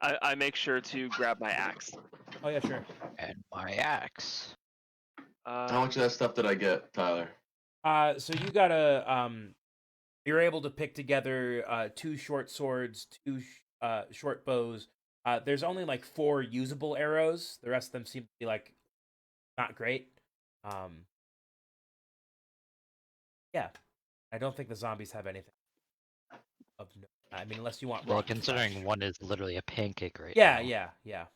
I make sure to grab my axe. Oh, yeah, sure. And my axe. How much of that stuff did I get, Tyler? So you gotta you're able to pick together 2 short swords, 2 short bows. There's only like 4 usable arrows. The rest of them seem to be like not great. Yeah, I don't think the zombies have anything of no. I mean, unless you want. Well, rotten considering flesh. one is literally a pancake right Yeah, now. yeah.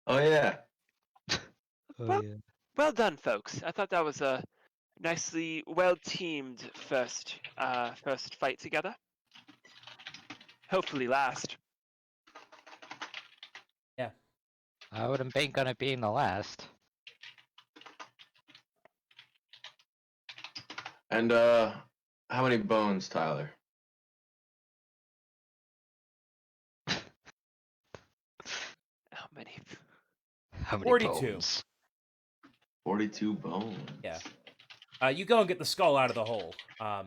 Oh yeah. Well- Well done, folks. I thought that was a nicely well-teamed first fight together. Hopefully last. I wouldn't bank on it being the last. And how many bones, Tyler? How many? How many 42. bones? 42 bones. Yeah. You go and get the skull out of the hole. The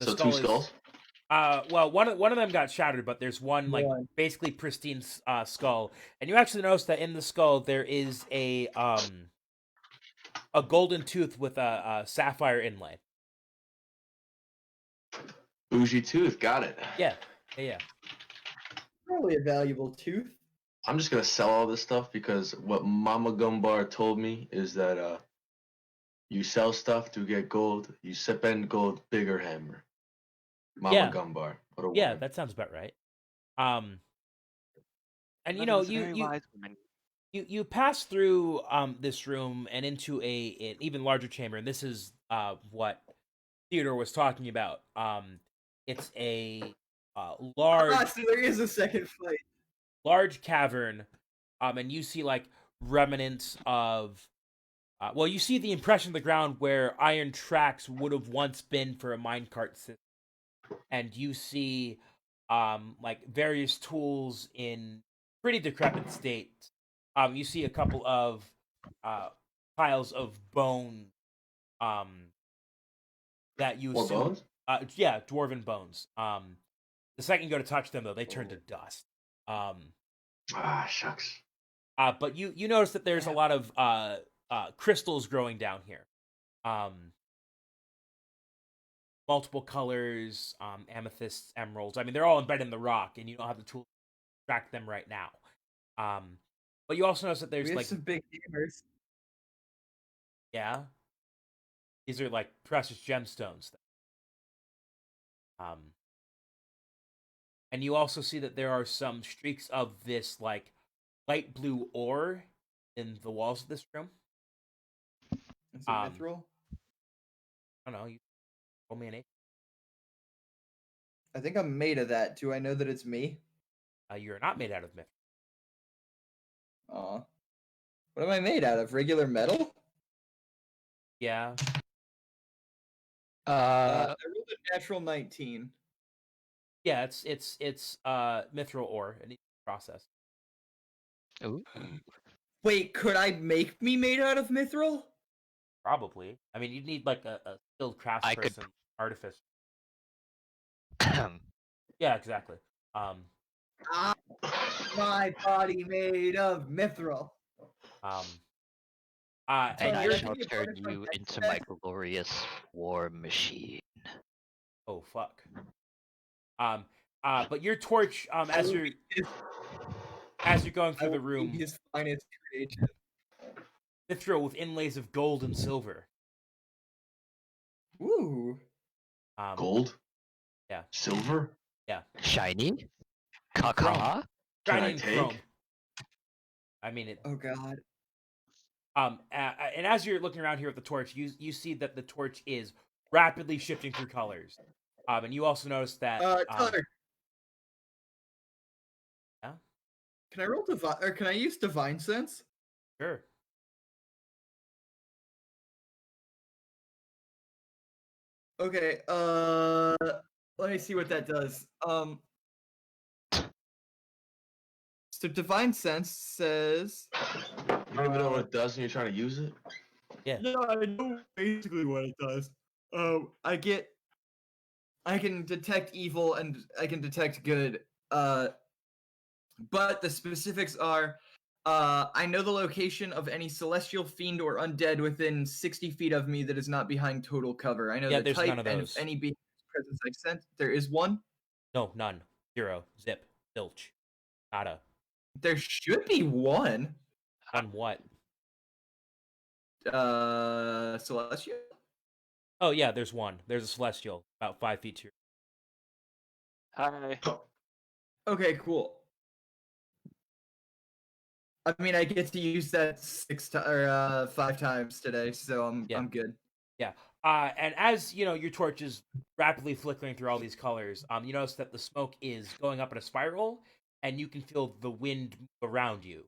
So skull 2 is- skulls? Well, one of them got shattered, but there's one like One. basically pristine skull, and you actually notice that in the skull there is a golden tooth with a sapphire inlay. Bougie tooth, got it. Yeah. Probably a valuable tooth. I'm just gonna sell all this stuff because what Mama Gumbar told me is that you sell stuff to get gold, you spend gold, bigger hammer. Mama Yeah. Gumbar. What a Yeah, woman. that sounds about right. And you Mother know, was a very wise woman. you pass through this room and into an even larger chamber, and this is what Theodore was talking about. It's a large So there is a second fight. large cavern, and you see like remnants of well, you see the impression of the ground where iron tracks would have once been for a minecart system, and you see like various tools in pretty decrepit state. You see a couple of piles of bone that you More assume, bones? yeah, dwarven bones. The second you go to touch them, though, they turn to dust. Ah, shucks. But you notice that there's a lot of crystals growing down here. multiple colors, amethysts, emeralds. I mean, they're all embedded in the rock, and you don't have the tool to extract them right now. But you also notice that there's We have like, some big gamers. yeah, these are like precious gemstones. And you also see that there are some streaks of this like light blue ore in the walls of this room. Is it Um, mithril? I don't know. You roll me an 8. I think I'm made of that. Do I know that it's me? You're not made out of myth. Aw. What am I made out of? Regular metal? Yeah. I rolled a natural 19. Yeah, it's mithril ore. It needs to be processed. Ooh. Wait, could I make me made out of mithril? Probably. I mean, you'd need like a skilled I could craftsperson, artificer. Yeah, exactly. My body made of mithril. And and I you're shall thinking turn about it from you that into side. my glorious war machine. oh fuck. But your torch, as you're going I through the will be room, his finest creation. mithril with inlays of gold and silver. Ooh. Gold? Yeah. Silver? Shiny? Chrome. Caca? Can Shiny I and take? chrome. I mean it. Oh god. And as you're looking around here with the torch, you see that the torch is rapidly shifting through colors. And you also notice that. Tyler. Yeah? Can I roll divine, or can I use divine sense? Sure. Okay, let me see what that does. So divine sense says You don't even know what it does and you're trying to use it? Yeah. no, I know basically what it does. I can detect evil and I can detect good. But the specifics are I know the location of any celestial fiend or undead within 60 feet of me that is not behind total cover. I know Yeah, the there's type none of and those. if any being's presence I sense. There is one. No, none. 0. Zip. Zilch. Nada. There should be one. On what? Celestial. Oh yeah, there's one. There's a celestial about 5 feet to your. Hi. Okay, cool. I mean, I get to use that 5 times today, so I'm good. Yeah. And as you know, your torch is rapidly flickering through all these colors. You notice that the smoke is going up in a spiral, and you can feel the wind move around you.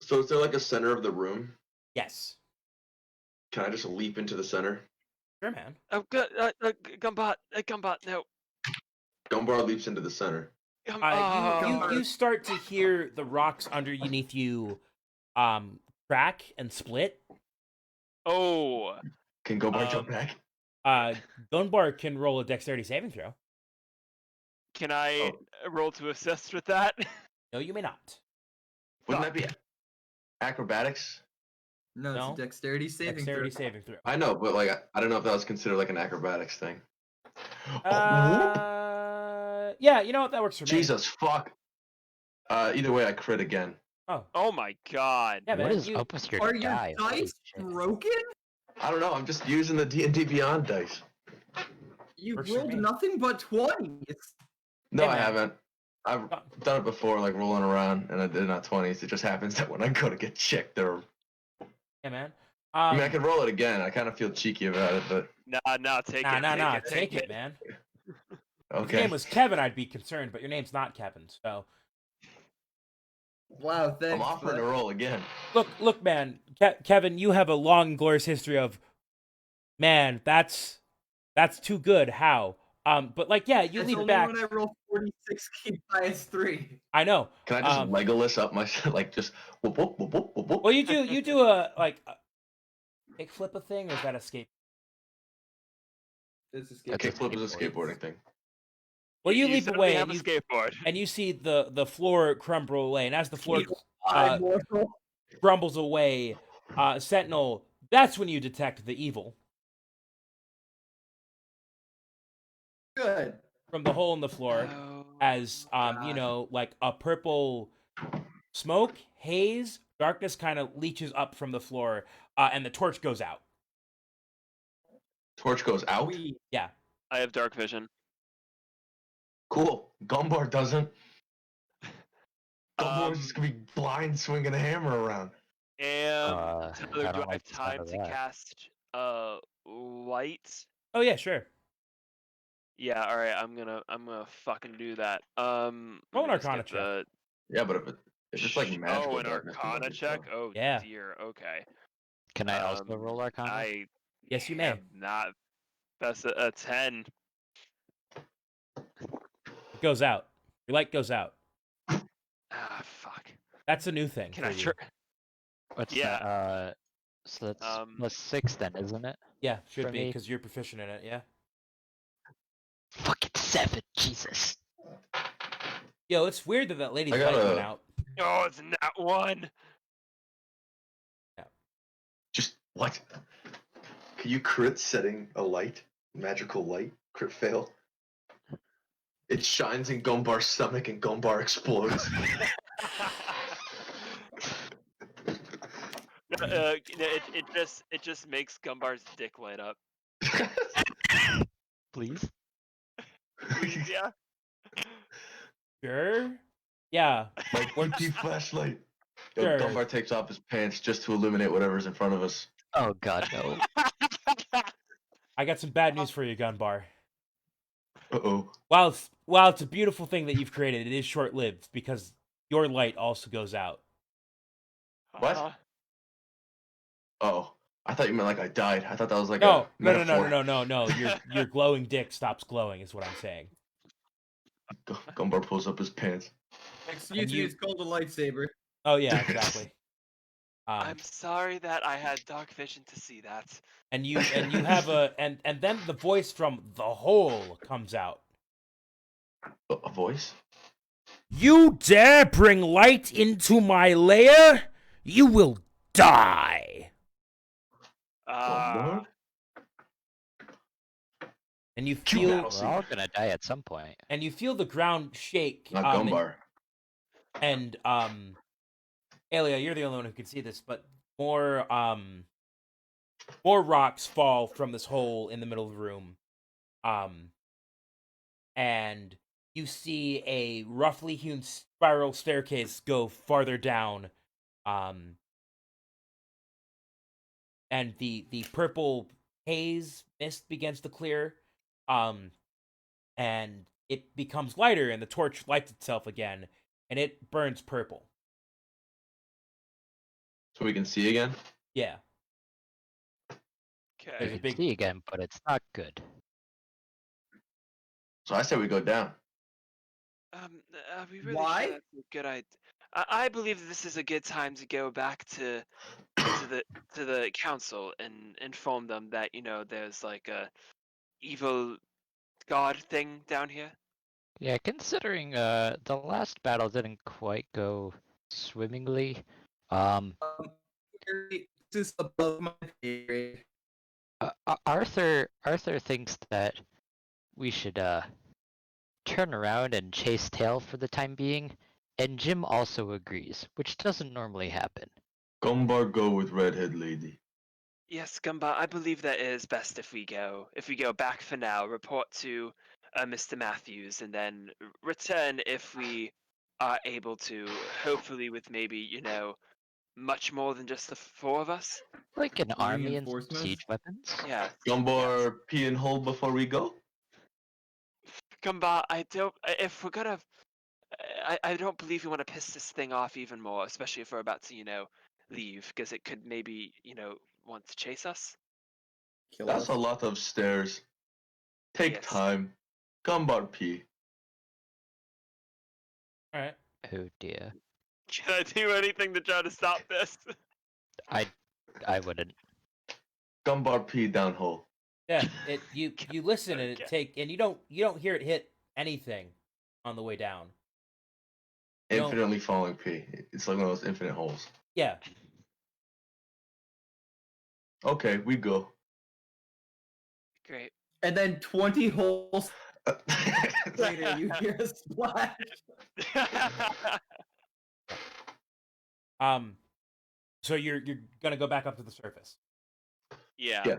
So is there like a center of the room? Yes. Can I just leap into the center? Sure, man. Oh, Gumbot, no. Gumbar leaps into the center. You start to hear the rocks underneath you, crack and split. Oh. Can Gumbar jump back? Gunbar can roll a dexterity saving throw. Can I roll to assist with that? No, you may not. Wouldn't that be acrobatics? No, it's No? a dexterity saving Dexterity throw. saving throw. I know, but like I don't know if that was considered like an acrobatics thing. Yeah, you know what? That works for me. Jesus fuck. Either way, I crit again. Oh my god. Yeah, What man. is up with your Are your die? Holy dice shit. broken? I don't know. I'm just using the D&D Beyond dice. You Works for rolled me. nothing but 20s. No, Hey, I man. haven't. I've done it before, like rolling around, and I did not 20s. It just happens that when I go to get checked, they're. Yeah, man. I mean, I can roll it again. I kind of feel cheeky about it, but Nah, take it. Take it, man. If okay. your name was Kevin, I'd be concerned, but your name's not Kevin, so. Wow, thanks. I'm offering bud. to roll again. Look, man. Kevin, you have a long, glorious history of. Man, that's too good. How? But like, yeah, you It's leap only back. when I roll 46 keep bias 3. I know. Can I just Legolas up my like just whoop whoop whoop whoop whoop whoop? Well, you do a like kickflip a thing, or is that escape? This is A kickflip is a skateboarding thing. Well, you leap certainly away have and a skateboard. you see the floor crumble away, and as the floor I'm mortal. crumbles away, Sentinel. That's when you detect the evil. good. from the hole in the floor Oh, as God. like a purple smoke, haze, darkness kind of leaches up from the floor, and the torch goes out. Torch goes out. Yeah. I have dark vision. Cool. Gumbar doesn't. Gumbar's just Um, gonna be blind swinging a hammer around. Tyler, I do don't I like have the sound time of to that. cast light? Oh yeah, sure. Yeah, all right. I'm gonna fucking do that. Roll Let an me just Arcana get the. Yeah, but if it's like magical Oh, an darkness, then Arcana that'd be check. fun. Oh Yeah. dear. Okay. Can I also roll Arcana? I Yes, you may. have not. That's a 10. It goes out. Your light goes out. Ah, fuck. That's a new thing Can for I you. try? What's Yeah. that? So that's +6 then, isn't it? Yeah, should For be me? because you're proficient in it. Yeah. Fucking 7, Jesus. Yo, it's weird that lady's I light went gotta- out. Oh, it's not one. Just what? Can you crit setting a light? Magical light? Crit fail? It shines in Gumbar's stomach and Gumbar explodes. It just makes Gumbar's dick light up. Please? Please, yeah. Sure. Yeah. My TP flashlight. Yo, Sure. Gumbar takes off his pants just to illuminate whatever's in front of us. Oh god, no. I got some bad news for you, Gunbar. Uh-oh. While it's a beautiful thing that you've created, it is short lived because your light also goes out. What? Uh-huh. Oh. I thought you meant like I died. I thought that was like No, a no. metaphor. Your glowing dick stops glowing, is what I'm saying. Gumbar pulls up his pants. Excuse And me, you- it's called a lightsaber. Oh yeah, exactly. I'm sorry that I had dark vision to see that. And you have and then the voice from the hole comes out. A voice? You dare bring light into my lair? You will die. Gumbar? And you Kill feel that. We're all gonna die at some point. and you feel the ground shake. Not Gumbar. And Elia, you're the only one who can see this, but more rocks fall from this hole in the middle of the room. And you see a roughly hewn spiral staircase go farther down. And the purple haze mist begins to clear. And it becomes lighter, and the torch lights itself again, and it burns purple. So we can see again? Yeah. There's Okay. a You big- can see again, but it's not good. So I said we go down. Are we really Why? sure that's a good idea? I believe this is a good time to go back to the council and inform them that there's like a evil god thing down here. Yeah, considering the last battle didn't quite go swimmingly. This is above my pay grade. Arthur thinks that we should turn around and chase tail for the time being, and Jim also agrees, which doesn't normally happen. Gumbar go with redhead lady. Yes, Gumba, I believe that it is best if we go back for now, report to Mr. Matthews, and then return if we are able to, hopefully with maybe, much more than just the four of us. Like an army and some Reinforcements? siege weapons. Yeah. Gumbar pee and hole before we go? Gumba, if we're gonna, I don't believe we want to piss this thing off even more, especially if we're about to, leave, because it could maybe, want to chase us. Kill That's us. a lot of stairs. Take Yes. time. Gumbar pee. All right. Oh dear. Can I do anything to try to stop this? I wouldn't. Gumbar pee down hole. Yeah. You listen and Okay. you don't hear it hit anything on the way down. No. Infinitely falling pee. It's like one of those infinite holes. Yeah. Okay, we go. Great. And then 20 holes Later, you hear a splash. So you're gonna go back up to the surface. Yeah. Yeah.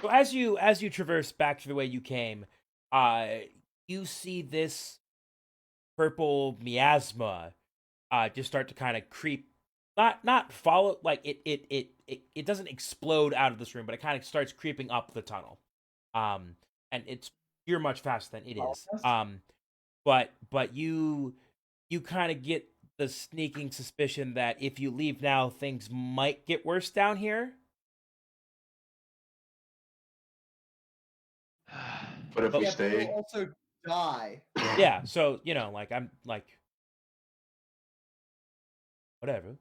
So as you traverse back to the way you came, you see this purple miasma just start to kind of creep, not follow, like it doesn't explode out of this room, but it kind of starts creeping up the tunnel. And you're much faster than it is. But you kind of get the sneaking suspicion that if you leave now, things might get worse down here. But if we Yeah, but stay, you'll also die. Yeah, so I'm like, whatever.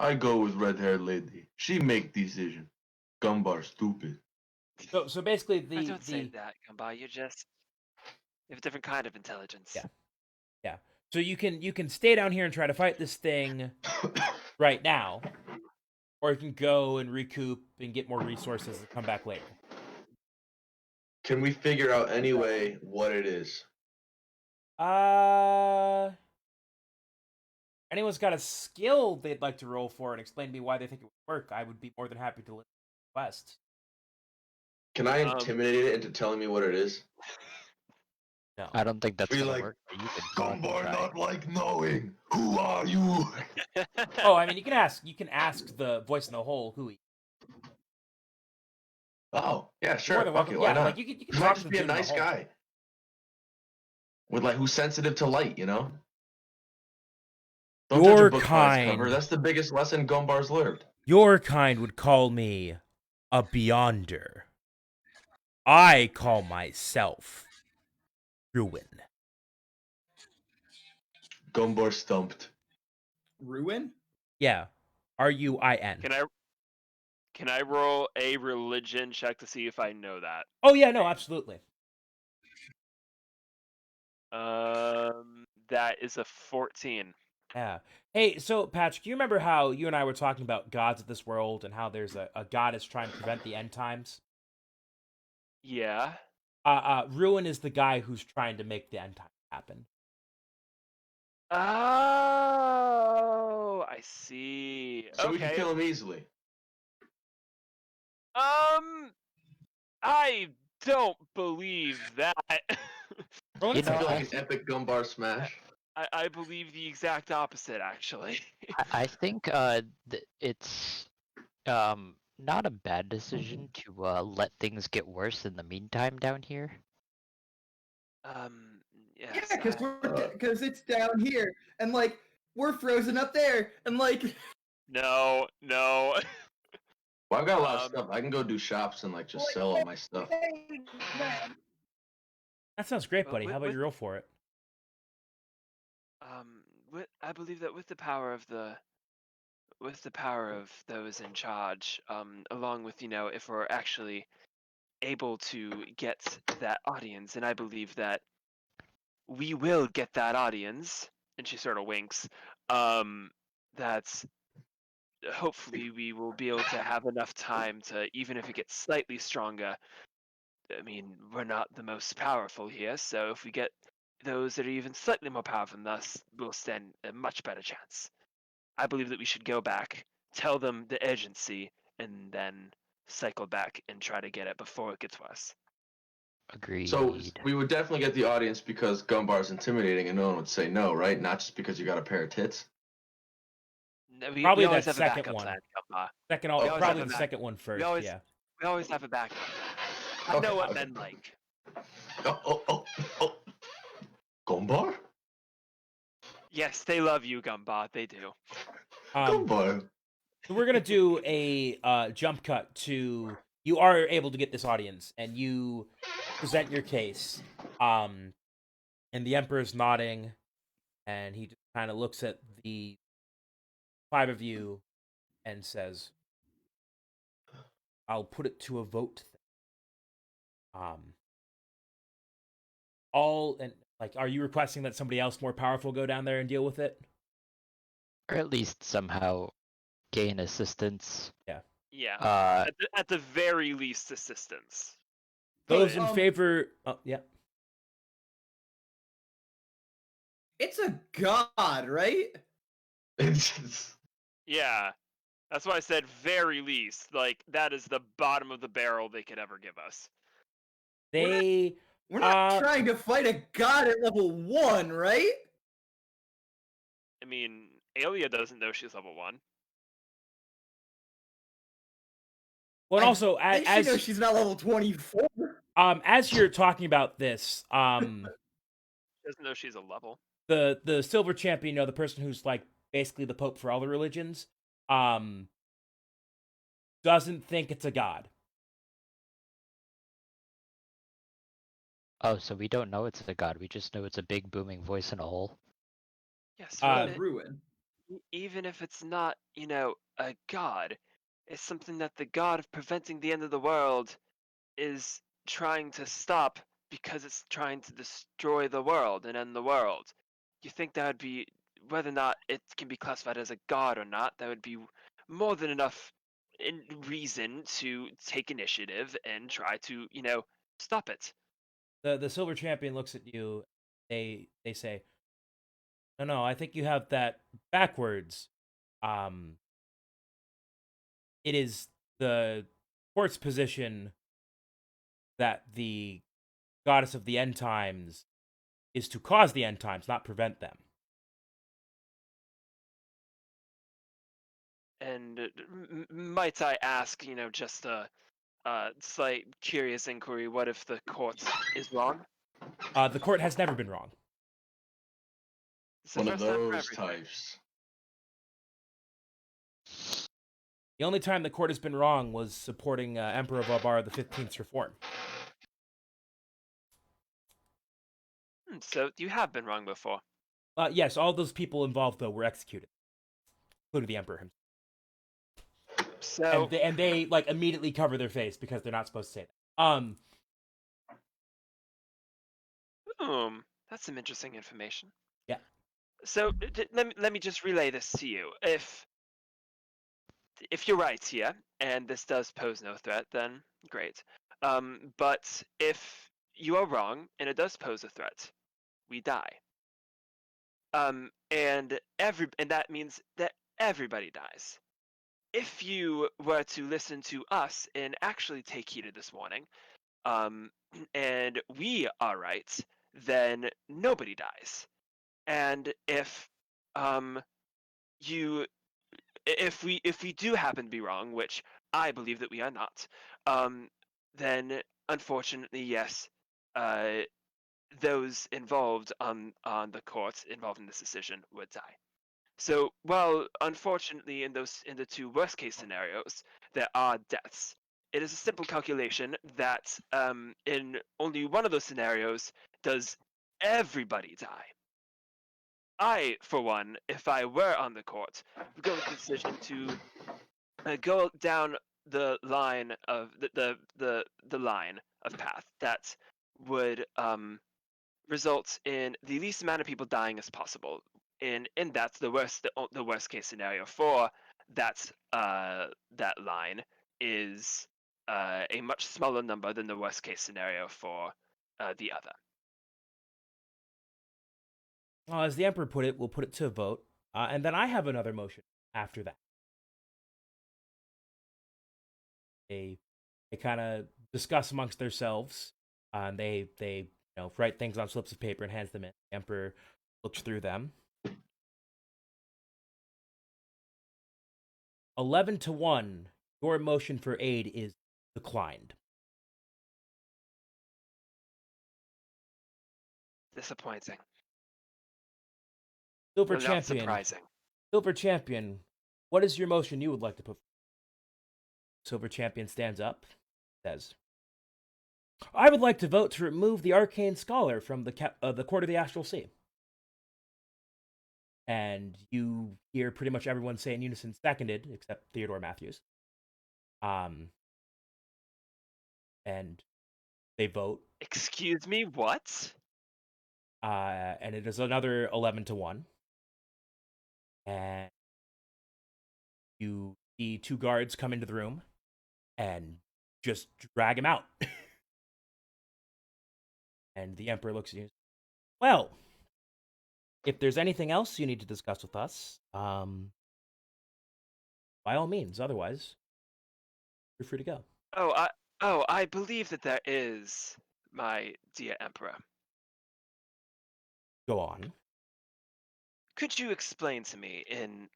I go with red-haired lady. She make decision. Gumbar stupid. So basically I don't say that, Gumba. You have a different kind of intelligence. Yeah. So you can stay down here and try to fight this thing right now, or you can go and recoup and get more resources and come back later. Can we figure out anyway what it is? Anyone's got a skill they'd like to roll for and explain to me why they think it would work, I would be more than happy to listen to the quest. Can I intimidate it into telling me what it is? No. I don't think that's Be gonna like, work. But you can go ahead and Gumbar try. not like knowing. Who are you? Oh, I mean, you can ask the voice in the hole who he. Oh, yeah, More sure. than Fuck welcome. it, why Yeah, not? like you can He talk might to just the be a dude in the nice hole. guy. With like who's sensitive to light, you know? Don't judge Your a book by its cover. kind. That's the biggest lesson Gumbar's learned. Your kind would call me a beyonder. I call myself Ruin. Gumbar stumped. Ruin? Yeah. RUIN. Can I roll a religion check to see if I know that? Oh yeah, no, absolutely. That is a 14. Yeah. Hey, so Patrick, you remember how you and I were talking about gods of this world and how there's a goddess trying to prevent the end times? Yeah. Ruin is the guy who's trying to make the end times happen. Oh, I see. So okay. we can kill him easily. I don't believe that. Roll an You I feel insight. know, like an epic Gumbar smash. I believe the exact opposite, actually. I think it's not a bad decision to let things get worse in the meantime down here. Yes. Yeah, because it's down here, and like we're frozen up there, and like. No. Well, I've got a lot of stuff. I can go do shops and like just sell all my stuff. That sounds great, Well, buddy. How about you roll for it? I believe that with the power of those in charge, along with if we're actually able to get that audience, and I believe that we will get that audience, and she sort of winks. That's hopefully we will be able to have enough time to, even if it gets slightly stronger. I mean, we're not the most powerful here, so if we get those that are even slightly more powerful than us, we'll stand a much better chance. I believe that we should go back, tell them the urgency, and then cycle back and try to get it before it gets worse. Agreed. So we would definitely get the audience because Gumbar's intimidating and no one would say no, right? Not just because you got a pair of tits. No, we Probably always that have a second backup one. plan. Second, We always probably have the a second one first. always- Yeah. We always have a backup. I know what men like. Oh. Gumbar? Yes, they love you, Gumba. They do. Gumbar. So we're gonna do a jump cut to you are able to get this audience, and you present your case. And the Emperor's nodding, and he just kind of looks at the five of you and says, "I'll put it to a vote." Are you requesting that somebody else more powerful go down there and deal with it? Or at least somehow gain assistance. Yeah. Uh, At the very least, assistance. Those Hey, in favor. Oh, yeah. It's a god, right? Yeah. That's why I said very least. Like, that is the bottom of the barrel they could ever give us. They. We're not trying to fight a god at level 1, right? I mean, Aelia doesn't know she's level 1. Well, and I also think she knows she's not level 24. as you're talking about this, She doesn't know she's a level. the silver champion, the person who's like basically the pope for all the religions, doesn't think it's a god. oh, so we don't know it's a god. We just know it's a big booming voice in a hole. Yes, Ruin. even if it's not, a god, it's something that the god of preventing the end of the world is trying to stop because it's trying to destroy the world and end the world. You think that would be, whether or not it can be classified as a god or not, that would be more than enough reason to take initiative and try to, stop it. The silver champion looks at you. They say, no, I think you have that backwards. It is the court's position that the goddess of the end times is to cause the end times, not prevent them. And might I ask, just a slight curious inquiry, what if the court is wrong? The court has never been wrong. It's the One of first time for those everything. types. The only time the court has been wrong was supporting Emperor Valbar the 15th's reform. So you have been wrong before. Yes, all those people involved though were executed, including the emperor himself. So And they like immediately cover their face because they're not supposed to say that. That's some interesting information. Yeah. So let me just relay this to you. If you're right here, and this does pose no threat, then great. But if you are wrong and it does pose a threat, we die. And that means that everybody dies. If you were to listen to us and actually take heed of this warning, and we are right, then nobody dies. And if we do happen to be wrong, which I believe that we are not, then unfortunately, yes, those involved on the court involved in this decision would die. So, well, unfortunately, in the two worst case scenarios, there are deaths. It is a simple calculation that in only one of those scenarios does everybody die. I, for one, if I were on the court, would go with the decision to go down the line of the line of path that would result in the least amount of people dying as possible. And that's the worst case scenario for that line is a much smaller number than the worst case scenario for the other. Well, as the emperor put it, we'll put it to a vote, and then I have another motion after that. They kind of discuss amongst themselves, and they write things on slips of paper and hands them in. The emperor looks through them. 11-1, your motion for aid is declined. Disappointing. Silver No doubt champion. surprising. Silver champion, what is your motion you would like to put? Silver champion stands up, says, I would like to vote to remove the Arcane Scholar from the Court of the Astral Sea. And you hear pretty much everyone say in unison, seconded, except Theodore Matthews. And they vote. Excuse me, what? And it is another 11-1. And you the 2 guards come into the room and just drag him out. And the Emperor looks at you. Well, if there's anything else you need to discuss with us, by all means. Otherwise, you're free to go. I believe that there is, my dear Emperor. Go on. Could you explain to me in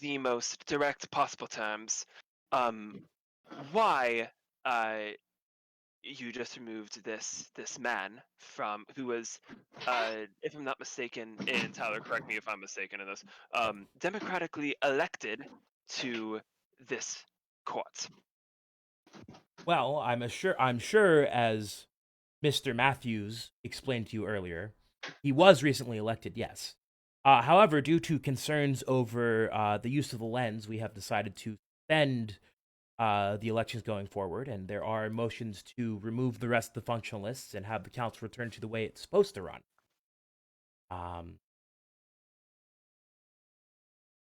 the most direct possible terms, why you just removed this man from who was, if I'm not mistaken, and Tyler, correct me if I'm mistaken in this, democratically elected to this court? Well, I'm sure, as Mr. Matthews explained to you earlier, he was recently elected, yes. However, due to concerns over the use of the lens, we have decided to suspend the elections going forward, and there are motions to remove the rest of the functionalists and have the council return to the way it's supposed to run.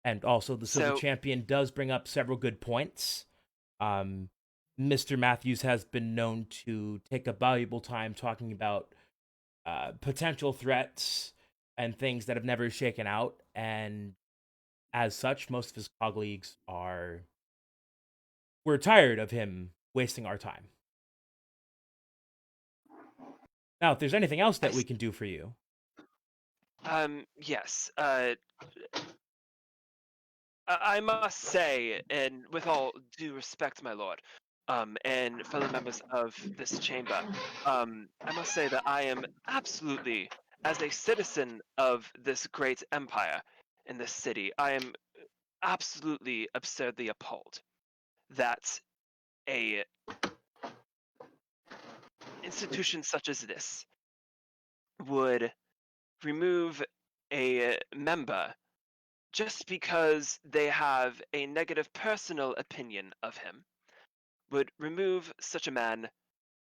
And also, the Silver Champion does bring up several good points. Mr. Matthews has been known to take a valuable time talking about potential threats and things that have never shaken out, and as such, most of his colleagues we're tired of him wasting our time. Now, if there's anything else that we can do for you. Yes. I must say, and with all due respect, my lord, and fellow members of this chamber, I must say that I am absolutely, as a citizen of this great empire in this city, I am absolutely absurdly appalled that a institution such as this would remove a member just because they have a negative personal opinion of him, would remove such a man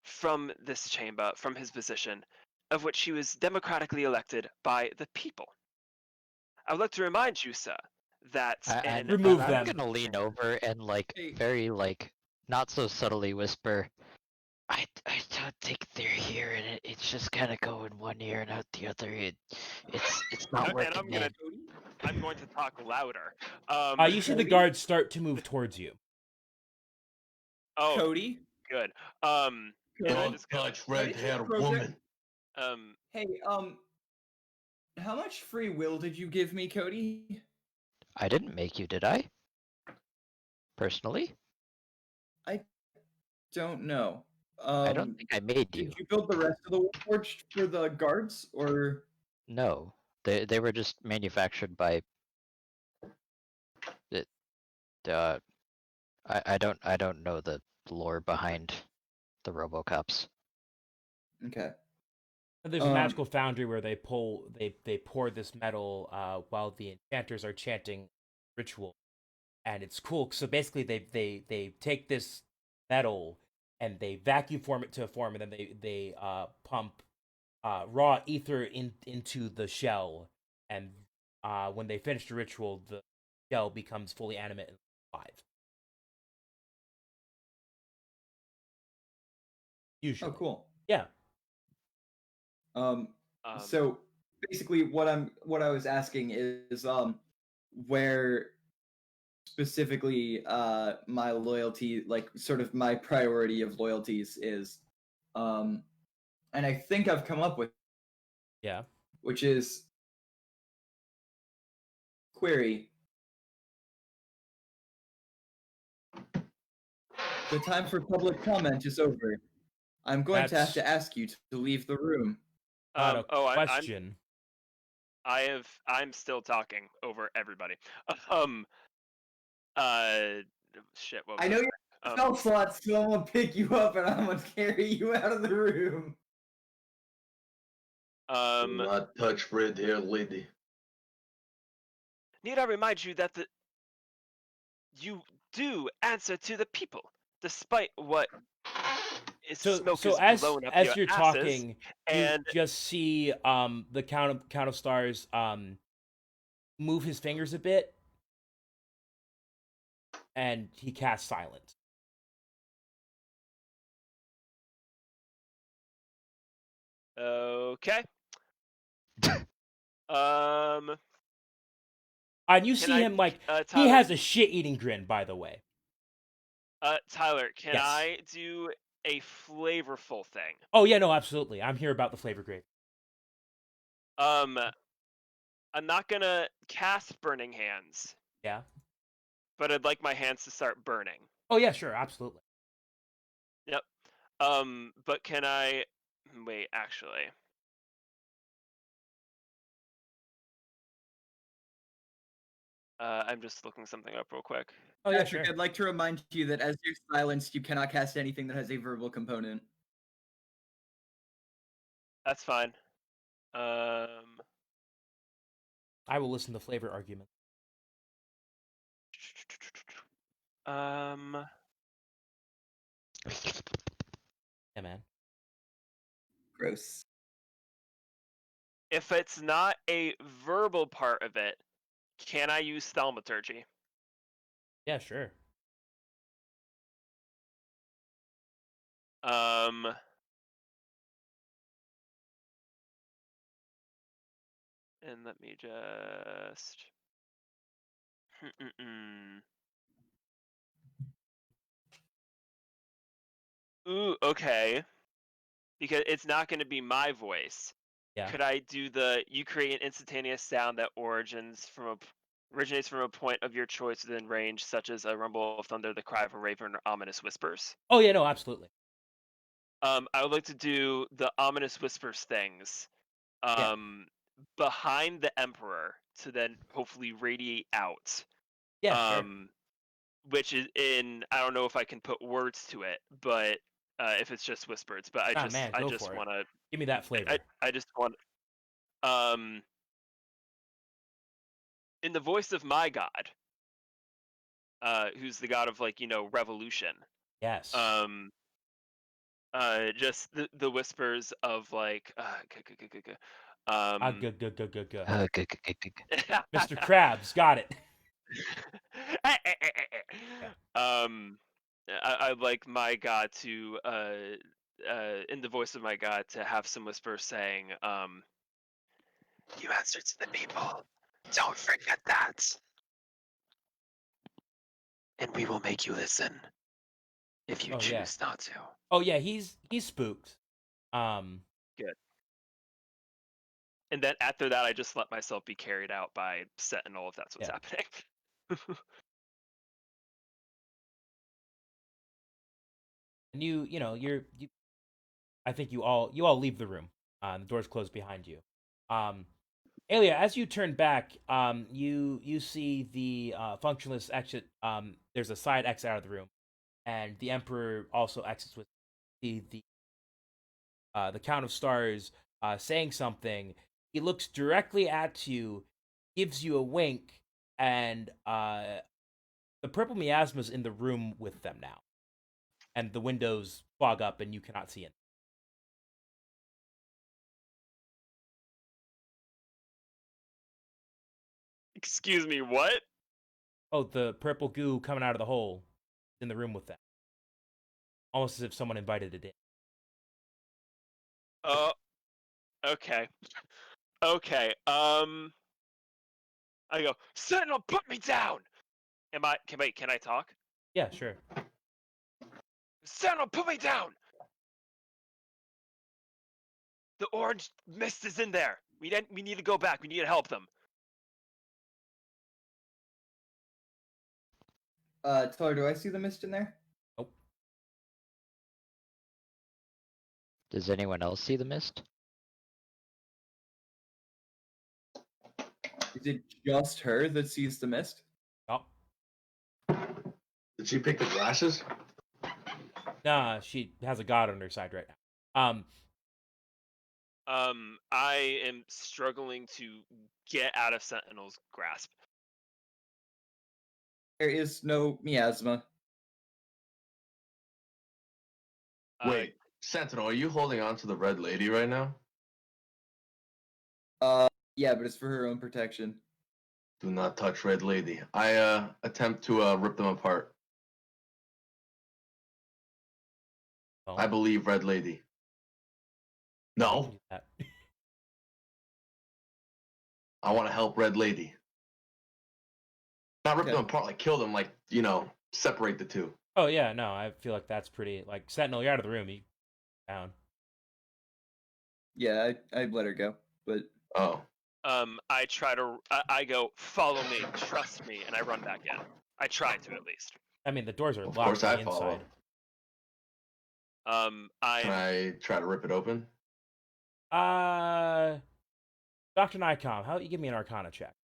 from this chamber, from his position, of which he was democratically elected by the people. I would like to remind you, sir, that remove I'm them. gonna lean over and very not so subtly whisper, I don't think they're here, and it's just kind of going one ear and out the other. It's not working. And I'm going to talk louder. You see the guards start to move towards you. Oh, Cody? good. Don't touch red-haired woman. Hey, how much free will did you give me, Cody? I didn't make you, did I? Personally? I don't know. I don't think I made you. Did you build the rest of the Warforged for the guards, or? No, they were just manufactured by. I don't know the lore behind the RoboCops. Okay. There's a magical foundry where they pour this metal while the enchanters are chanting ritual, and it's cool. So basically, they take this metal and they vacuum form it to a form, and then they pump raw ether into the shell, and when they finish the ritual, the shell becomes fully animate and alive. Usually. Oh, cool. Yeah. So basically, what I was asking is where specifically my loyalty, like sort of my priority of loyalties is, and I think I've come up with, which is query. The time for public comment is over. I'm going to have to ask you to leave the room. Question. I'm still talking over everybody. Shit. What was I know you're spell slots, so I'm gonna pick you up and I'm gonna carry you out of the room. Do not touch red-haired lady. Need I remind you that you do answer to the people, despite what is smoke is blowing up as your you're asses, talking, and you just see the Count of Stars move his fingers a bit, and he casts silence. Okay. Um, And you Can see I, him like he Tyler? has a shit-eating grin, by the way. Tyler, can Yes. I do a flavorful thing? Oh yeah, no, absolutely. I'm here about the flavor grade. I'm not gonna cast Burning Hands, Yeah. but I'd like my hands to start burning. Oh yeah, sure, absolutely. Yep. But can I? Wait, actually. I'm just looking something up real quick. Oh yeah, Patrick, sure. I'd like to remind you that as you're silenced, you cannot cast anything that has a verbal component. That's fine. Um, I will listen to flavor argument. um, Yeah, man. Gross. if it's not a verbal part of it, can I use thaumaturgy? Yeah, sure. And let me just. Ooh, okay. Because it's not going to be my voice. Yeah. Could I do you create an instantaneous sound that originates from a point of your choice within range, such as a rumble of thunder, the cry of a raven, or ominous whispers? Oh yeah, no, absolutely. I would like to do the ominous whispers things Yeah. behind the Emperor to then hopefully radiate out. Yeah, sure. Which is I don't know if I can put words to it, but if it's just whispers, but I Go just for it. want to. Give me that flavor. I just want. In the voice of my god, who's the god of revolution. Yes. Just the whispers of like Good. Mr. Mr. Krabs, got it. I'd like my god to in the voice of my god to have some whispers saying, you answer to the people. Don't forget that. And we will make you listen if you choose not to. Oh yeah, he's spooked. Good. And then after that, I just let myself be carried out by Sentinel if that's what's happening. And you I think you all leave the room. The doors close behind you. Alia, as you turn back, you see the functionalist exit. There's a side exit out of the room, and the Emperor also exits with the Count of Stars saying something. He looks directly at you, gives you a wink, and the purple miasma's in the room with them now, and the windows fog up, and you cannot see it. Excuse me, what? Oh, the purple goo coming out of the hole in the room with them. Almost as if someone invited it in. Oh, okay. Okay. I go, Sentinel, put me down. Can I talk? Yeah, sure. Sentinel, put me down. The orange mist is in there. We need to go back. We need to help them. Tyler, do I see the mist in there? Nope. Does anyone else see the mist? Is it just her that sees the mist? Oh. Did she pick the glasses? Nah, she has a god on her side right now. I am struggling to get out of Sentinel's grasp. There is no miasma. Wait, Sentinel, are you holding on to the red lady right now? Yeah, but it's for her own protection. Do not touch Red Lady. I attempt to rip them apart. Oh, I believe Red Lady. you can No, do that. I want to help Red Lady. Not rip Okay. them apart, like kill them, like, separate the two. Oh yeah, no, I feel like that's pretty. Like Sentinel, you're out of the room. You down. Yeah, I'd let her go, but Oh. I try to. I go, follow me, trust me, and I run back in. I try to at least. I mean, the doors are Of locked course from I the follow. inside. Can I try to rip it open? Dr. Nicom, how about you give me an Arcana check?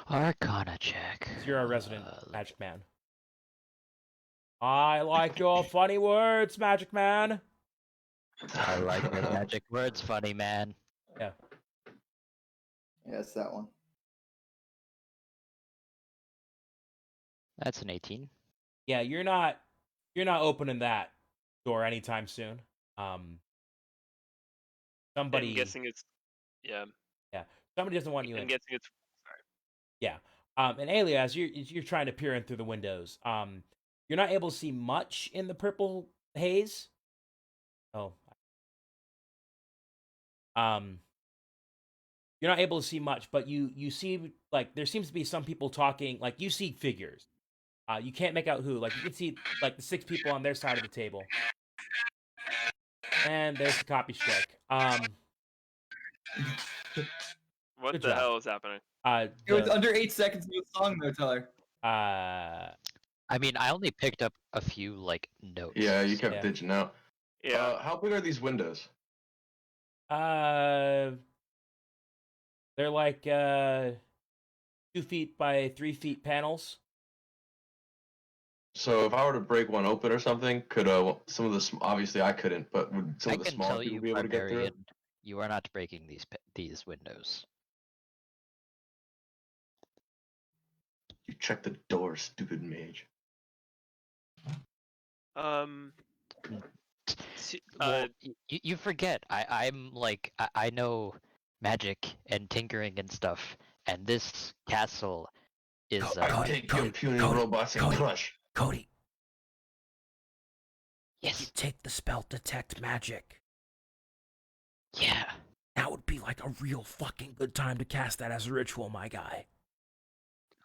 Arcana check. 'Cause you're a resident magic man. I like your funny words, magic man. I like your magic words, funny man. yeah, it's that one. That's an 18. Yeah, you're not opening that door anytime soon. Somebody I'm guessing it's. Yeah. somebody doesn't want you I'm in. guessing it's. Sorry. Yeah. And Alias, you're trying to peer in through the windows. You're not able to see much in the purple haze. Oh. You're not able to see much, but you see, like, there seems to be some people talking. Like, you see figures. You can't make out who. Like, you can see, like, the 6 people on their side of the table. And there's the copy strike. What Good the job. hell is happening? It was under 8 seconds of the song, though, Tyler. I mean, I only picked up a few, like, notes. Yeah, you kept Yeah. ditching out. Yeah. How big are these windows? They're like 2 feet by 3 feet panels. So if I were to break one open or something, could some of the obviously I couldn't, but would some I of the can smaller tell people you, be able to get through it? Barbarian, you are not breaking these windows. You check the door, stupid mage. Well, you forget. I'm like I know magic and tinkering and stuff, and this castle is I take your puny robots and crush. Cody, you yes, take the spell Detect Magic. yeah. That would be like a real fucking good time to cast that as a ritual, my guy.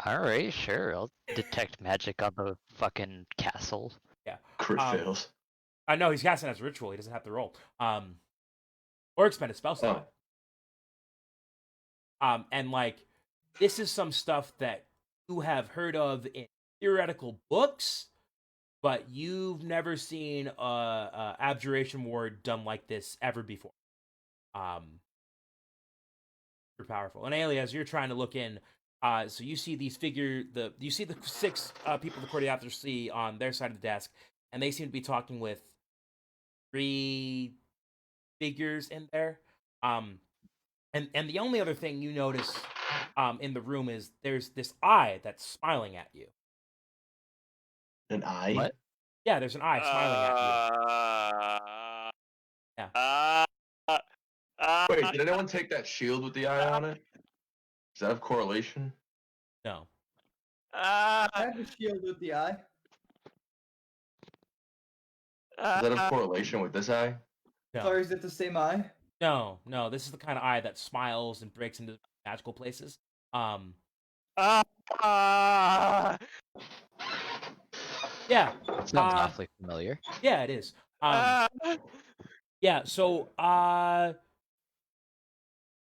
All right, sure. I'll detect magic on the fucking castle. Yeah. Crit fails. I know he's casting it as a ritual. He doesn't have to roll. Or expend a spell slot. And like, this is some stuff that you have heard of in theoretical books, but you've never seen a abjuration ward done like this ever before. Super powerful. And Alias, you're trying to look in. So you see these you see the 6 people the courtiers see on their side of the desk, and they seem to be talking with 3 figures in there. And the only other thing you notice in the room is there's this eye that's smiling at you. An eye? What? Yeah, there's an eye smiling at you. Yeah. Wait, did anyone take that shield with the eye on it? Does that have correlation? No. I have a shield with the eye. Does that have correlation with this eye? No. Sorry, is it the same eye? No. This is the kind of eye that smiles and breaks into magical places. Yeah. Sounds awfully familiar. Yeah, it is. Yeah, so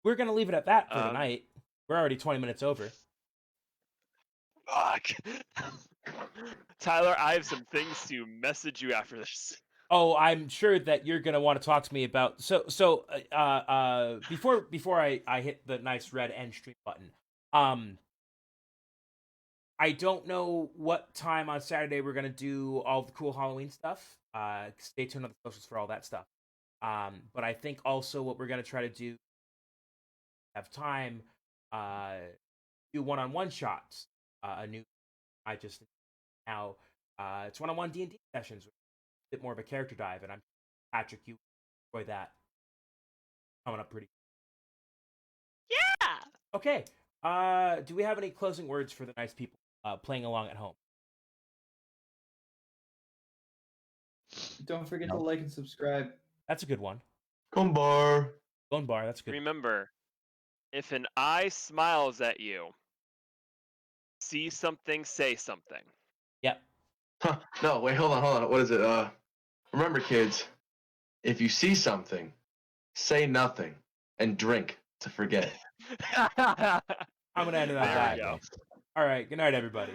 we're gonna leave it at that for tonight. We're already 20 minutes over. Fuck. Tyler, I have some things to message you after this. Oh, I'm sure that you're gonna want to talk to me about. Before I hit the nice red end stream button, I don't know what time on Saturday we're gonna do all the cool Halloween stuff. Stay tuned on the socials for all that stuff. But I think also what we're gonna try to do, have time, do one-on-one shots. It's one-on-one D&D sessions, with a bit more of a character dive, and I'm Patrick. You enjoy that coming up pretty. Okay. Do we have any closing words for the nice people playing along at home? Don't forget No. to like and subscribe. That's a good one. Gumbar. Bone bar. That's good. Remember, if an eye smiles at you, see something, say something. Yep. Huh. No, wait, hold on. What is it? Remember, kids, if you see something, say nothing and drink to forget. I'm gonna end it on There that. we go. All right. Good night, everybody.